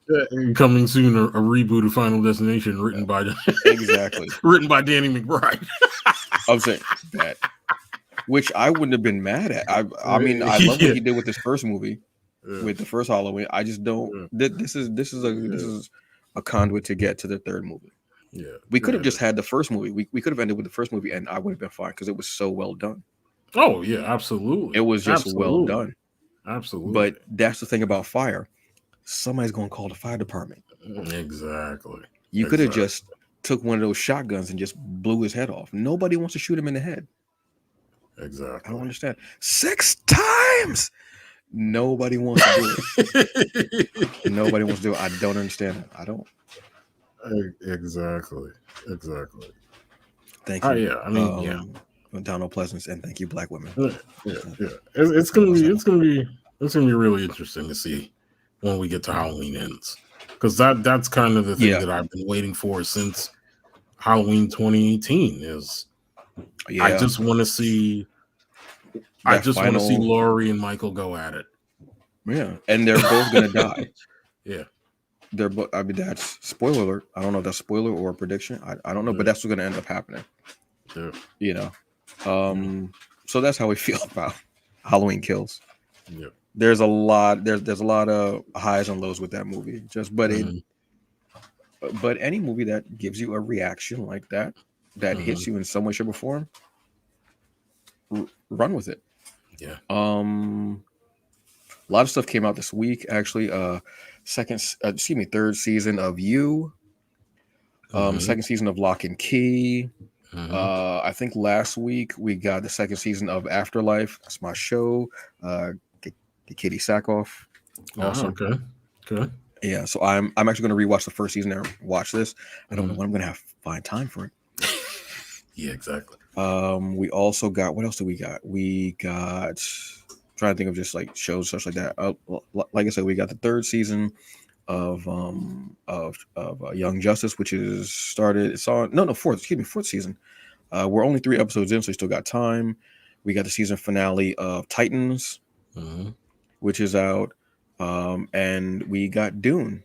Coming soon, a reboot of Final Destination written by written by Danny McBride. I'm saying that. Which I wouldn't have been mad at. I mean, I love what he did with his first movie, with the first Halloween. I just don't. This is a conduit to get to the third movie. Yeah, we could have just had the first movie. We could have ended with the first movie, and I would have been fine because it was so well done. Oh yeah, absolutely. It was just well done. Absolutely. But that's the thing about fire. Somebody's going to call the fire department. Exactly. You could have just took one of those shotguns and just blew his head off. Nobody wants to shoot him in the head. Exactly. I don't understand. 6 times. Nobody wants to do it. Nobody wants to do it. I don't understand it. I don't. Exactly. Thank you. Yeah. I mean, Donald Pleasance, and thank you, Black women. Yeah. It's gonna be really interesting to see when we get to Halloween Ends, because that's kind of the thing that I've been waiting for since Halloween 2018. Is I just want to see. I just want to see Laurie and Michael go at it. Yeah, and they're both gonna die. Yeah. They're I mean, that's spoiler alert. I don't know if that's spoiler or a prediction. I don't know, but that's what's going to end up happening. Yeah. You know, so that's how we feel about Halloween Kills. Yeah. There's a lot. There's a lot of highs and lows with that movie. But any movie that gives you a reaction like that hits you in some way, shape, or form, run with it. Yeah. A lot of stuff came out this week. Actually, third season of You. Second season of Lock and Key. I think last week we got the second season of Afterlife. That's my show. Katie Sackhoff. Awesome. Oh, okay. Yeah, so I'm actually going to rewatch the first season and watch this. I don't know when I'm going to find time for it. Yeah, exactly. We also got, what else do we got? We got, trying to think of just like shows, such like that. Like I said, we got the third season of Young Justice, which is started. It's on fourth season. We're only 3 episodes in, so we still got time. We got the season finale of Titans, which is out, and we got Dune.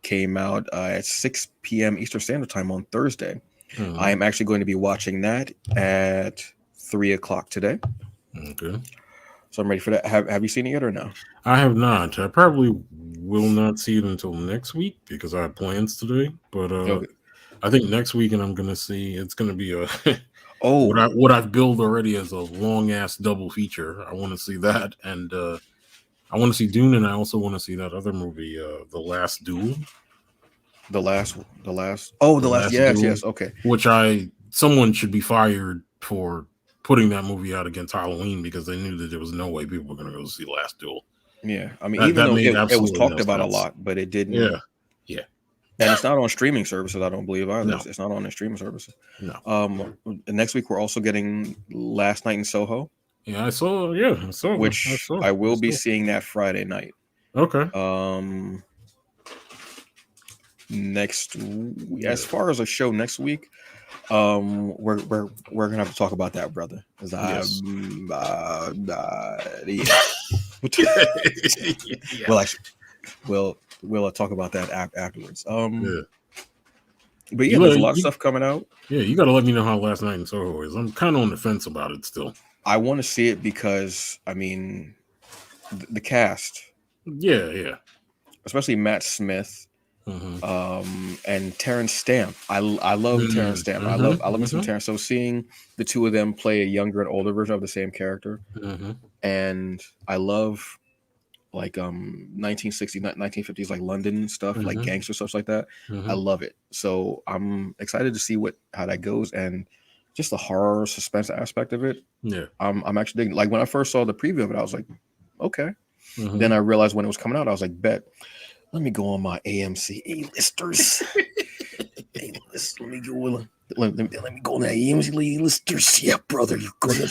Came out at 6 p.m. Eastern Standard Time on Thursday. I am actually going to be watching that at 3 o'clock today. Okay. So I'm ready for that. Have you seen it yet or no? I have not. I probably will not see it until next week because I have plans today. But okay. I think next weekend I'm going to see. It's going to be a what I've billed already as a long ass double feature. I want to see that, and I want to see Dune, and I also want to see that other movie, The Last Duel. The last. Yes. Okay. Which someone should be fired for putting that movie out against Halloween because they knew that there was no way people were going to go see Last Duel. Yeah, I mean, even though it was talked about a lot, but it didn't. Yeah. And it's not on streaming services, I don't believe either. No. It's not on the streaming services. No. Next week we're also getting Last Night in Soho. Yeah, I saw. Which I will be seeing that Friday night. Okay. As far as a show next week, we're gonna have to talk about that, brother. Yes. We'll talk about that afterwards. But yeah, there's a lot of stuff coming out. Yeah, you got to let me know how Last Night in Soho is. I'm kind of on the fence about it still. I want to see it because, I mean, the cast. Yeah. Especially Matt Smith, and Terrence Stamp. I love Terrence Stamp. I love me some Terrence. So seeing the two of them play a younger and older version of the same character, and I love like 1960s, 1950s like London stuff, like gangster stuff like that. I love it. So I'm excited to see how that goes, and just the horror suspense aspect of it. Yeah, I'm actually digging. Like when I first saw the preview of it, I was like, okay. Then I realized when it was coming out, I was like, bet. Let me go on my AMC A-listers. A-list. Let me go on that AMC A-listers. Yeah, brother, you're gonna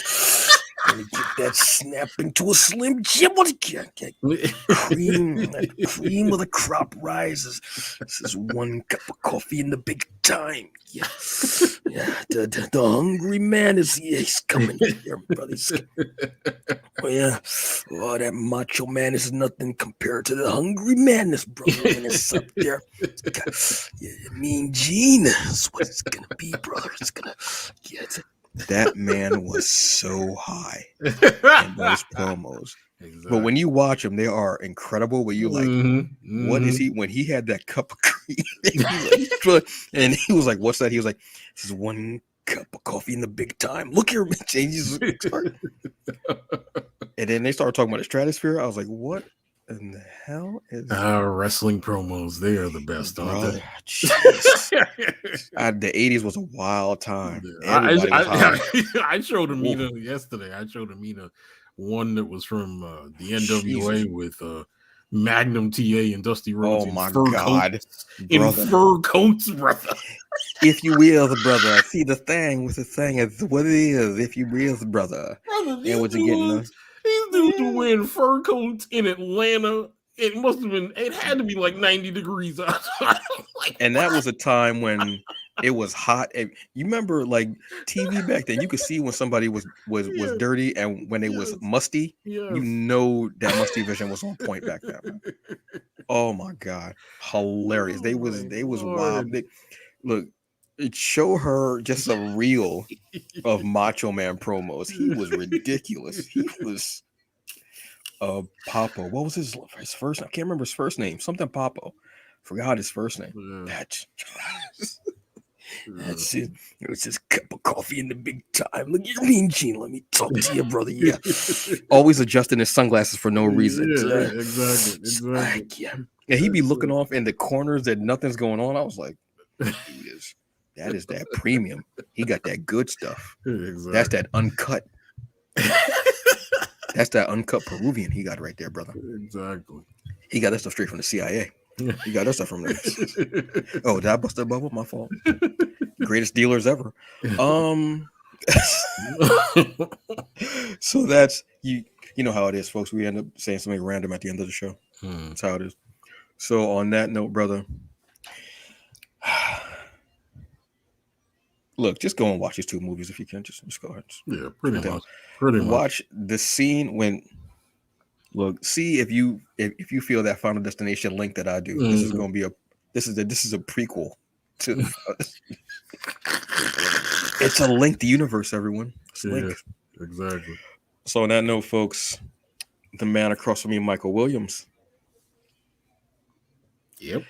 get that snap into a Slim Jim. Cream of the crop rises. This is 1 cup of coffee in the big time. Yeah. The hungry man he's coming here, brother. Oh, that macho man is nothing compared to the hungry madness, brother. When it's up there, Mean Gene is what it's gonna be, brother. It's gonna that man was so high in those promos. Exactly. But when you watch them, they are incredible. But you like, what is he? When he had that cup of cream, and he was like, "What's that?" He was like, "This is 1 cup of coffee in the big time." Look here, changes. And then they started talking about the stratosphere. I was like, "What in the hell is wrestling promos? They are the best, aren't they? The 80s was a wild time. I showed Amina yesterday. I showed Amina one that was from the NWA with Magnum TA and Dusty Rhodes. Oh my God! In fur coats, brother. If you will, brother, see the thing with the thing is what it is. If you will, brother, and what you getting? These dudes were wearing fur coats in Atlanta. It had to be like 90 degrees outside. And that was a time when it was hot. And you remember like TV back then, you could see when somebody was dirty and when they was musty, you know that musty vision was on point back then. Oh my god, hilarious! Oh They was wild. Look, it show her just a reel of Macho Man promos. He was ridiculous. He was Papa. What was his first? I can't remember his first name. Something Papa. Forgot his first name. That's it. It was just cup of coffee in the big time. Look at me, Gene. Let me talk to you, brother. Yeah. Always adjusting his sunglasses for no reason. Yeah, exactly. Yeah. And he'd be looking off in the corners that nothing's going on. I was like, that is that premium. He got that good stuff. Exactly. That's that uncut. That's that uncut Peruvian he got right there, brother. Exactly. He got that stuff straight from the CIA. He got that stuff from there. Oh, did I bust that bubble? My fault. Greatest dealers ever. So that's you know how it is, folks. We end up saying something random at the end of the show. That's how it is. So on that note, brother, look, just go and watch these two movies if you can. Just go ahead. Yeah, pretty much. Watch the scene when. Look, see if you feel that Final Destination link that I do. This is going to be this is a prequel to. It's a linked universe, everyone. It's linked. Exactly. So on that note, folks, the man across from me, Michael Williams. Yep.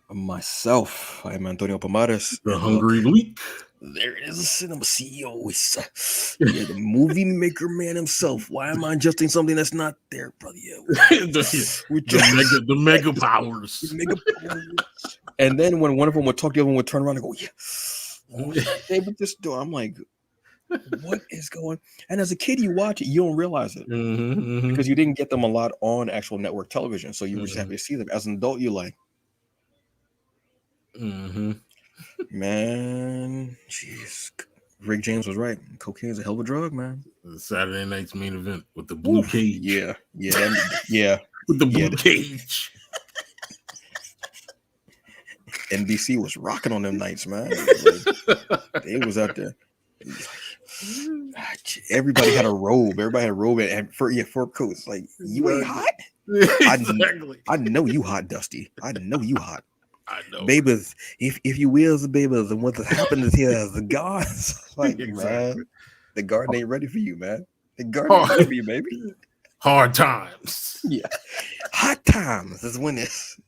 Myself, I am Antonio Pomares. The Hungry Leak. There it is, a cinema CEO. The movie maker man himself. Why am I adjusting something that's not there, brother? The mega powers. And then when one of them would talk, the other one would turn around and go, yeah. They would just do. I'm like, what is going? And as a kid, you watch it, you don't realize it because you didn't get them a lot on actual network television, so you were just happy to see them. As an adult, you're like, man, jeez, Rick James was right. Cocaine is a hell of a drug, man. The Saturday night's main event with the blue cage. Yeah. With the blue cage. NBC was rocking on them nights, man. They was out there. Everybody had a robe. And fur coats. Like, you ain't hot? Exactly. I know you hot, Dusty. I know you hot. I know. Babies, if you will, the babies, and what happened here, the guards, like, man, the garden ain't ready for you, man. The garden ain't ready for you, baby. Hard times. Yeah. Hot times is when it's.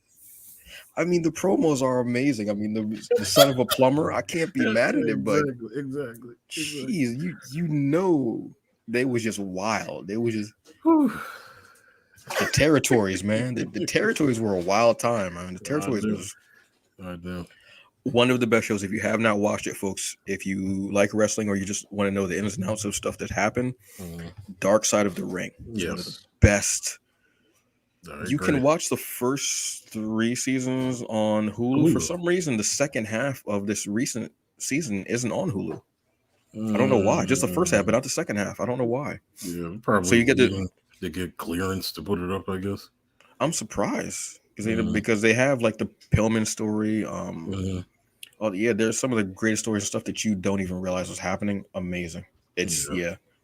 I mean, the promos are amazing. I mean, the son of a plumber, I can't be mad at it, but exactly. Jeez, you know, they was just wild. They was just the territories, man. The territories were a wild time, man. The territories was. I do. One of the best shows. If you have not watched it, folks, if you like wrestling or you just want to know the ins and outs of stuff that happened, Dark Side of the Ring. Yes. One of the best. Can watch the first 3 seasons on Hulu. For some reason, the second half of this recent season isn't on Hulu. I don't know why. Just the first half, but not the second half. I don't know why. Yeah, probably. So you get they get clearance to put it up, I guess. I'm surprised because they have like the Pillman story. Oh yeah, there's some of the greatest stories and stuff that you don't even realize was happening. Amazing. It's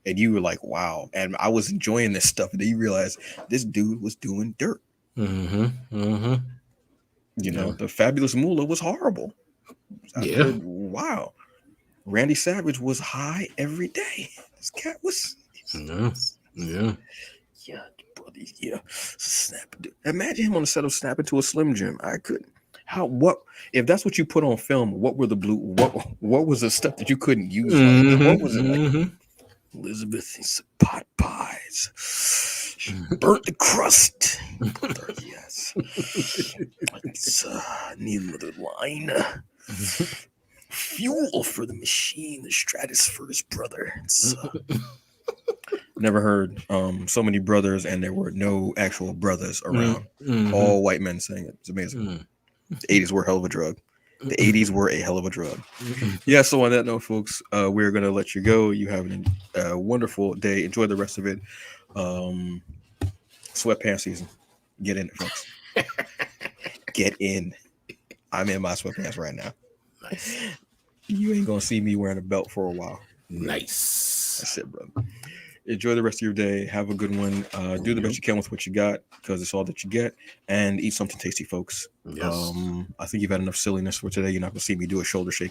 and you were like, wow. And I was enjoying this stuff, and then you realize this dude was doing dirt. You know, the Fabulous Moolah was horrible. Wow. Randy Savage was high every day. This cat was. Yeah. Snap. Imagine him on the set of Snap Into a Slim Jim. I couldn't. What if that's what you put on film? What were the what was the stuff that you couldn't use? What was it like? Elizabeth needs some pot pies. She burnt the crust. Yes. Need another line. Fuel for the machine. The Stratosphere's brother. Never heard so many brothers and there were no actual brothers around. All white men saying it. It's amazing. The 80s were a hell of a drug. The 80s were a hell of a drug. Yeah, so on that note, folks, we're going to let you go. You have a wonderful day. Enjoy the rest of it. Sweatpants season. Get in it, folks. Get in. I'm in my sweatpants right now. Nice. You ain't going to see me wearing a belt for a while. Nice. That's it, brother. Enjoy the rest of your day. Have a good one. Do the best you can with what you got, because it's all that you get. And eat something tasty, folks. Yes. I think you've had enough silliness for today. You're not gonna see me do a shoulder shake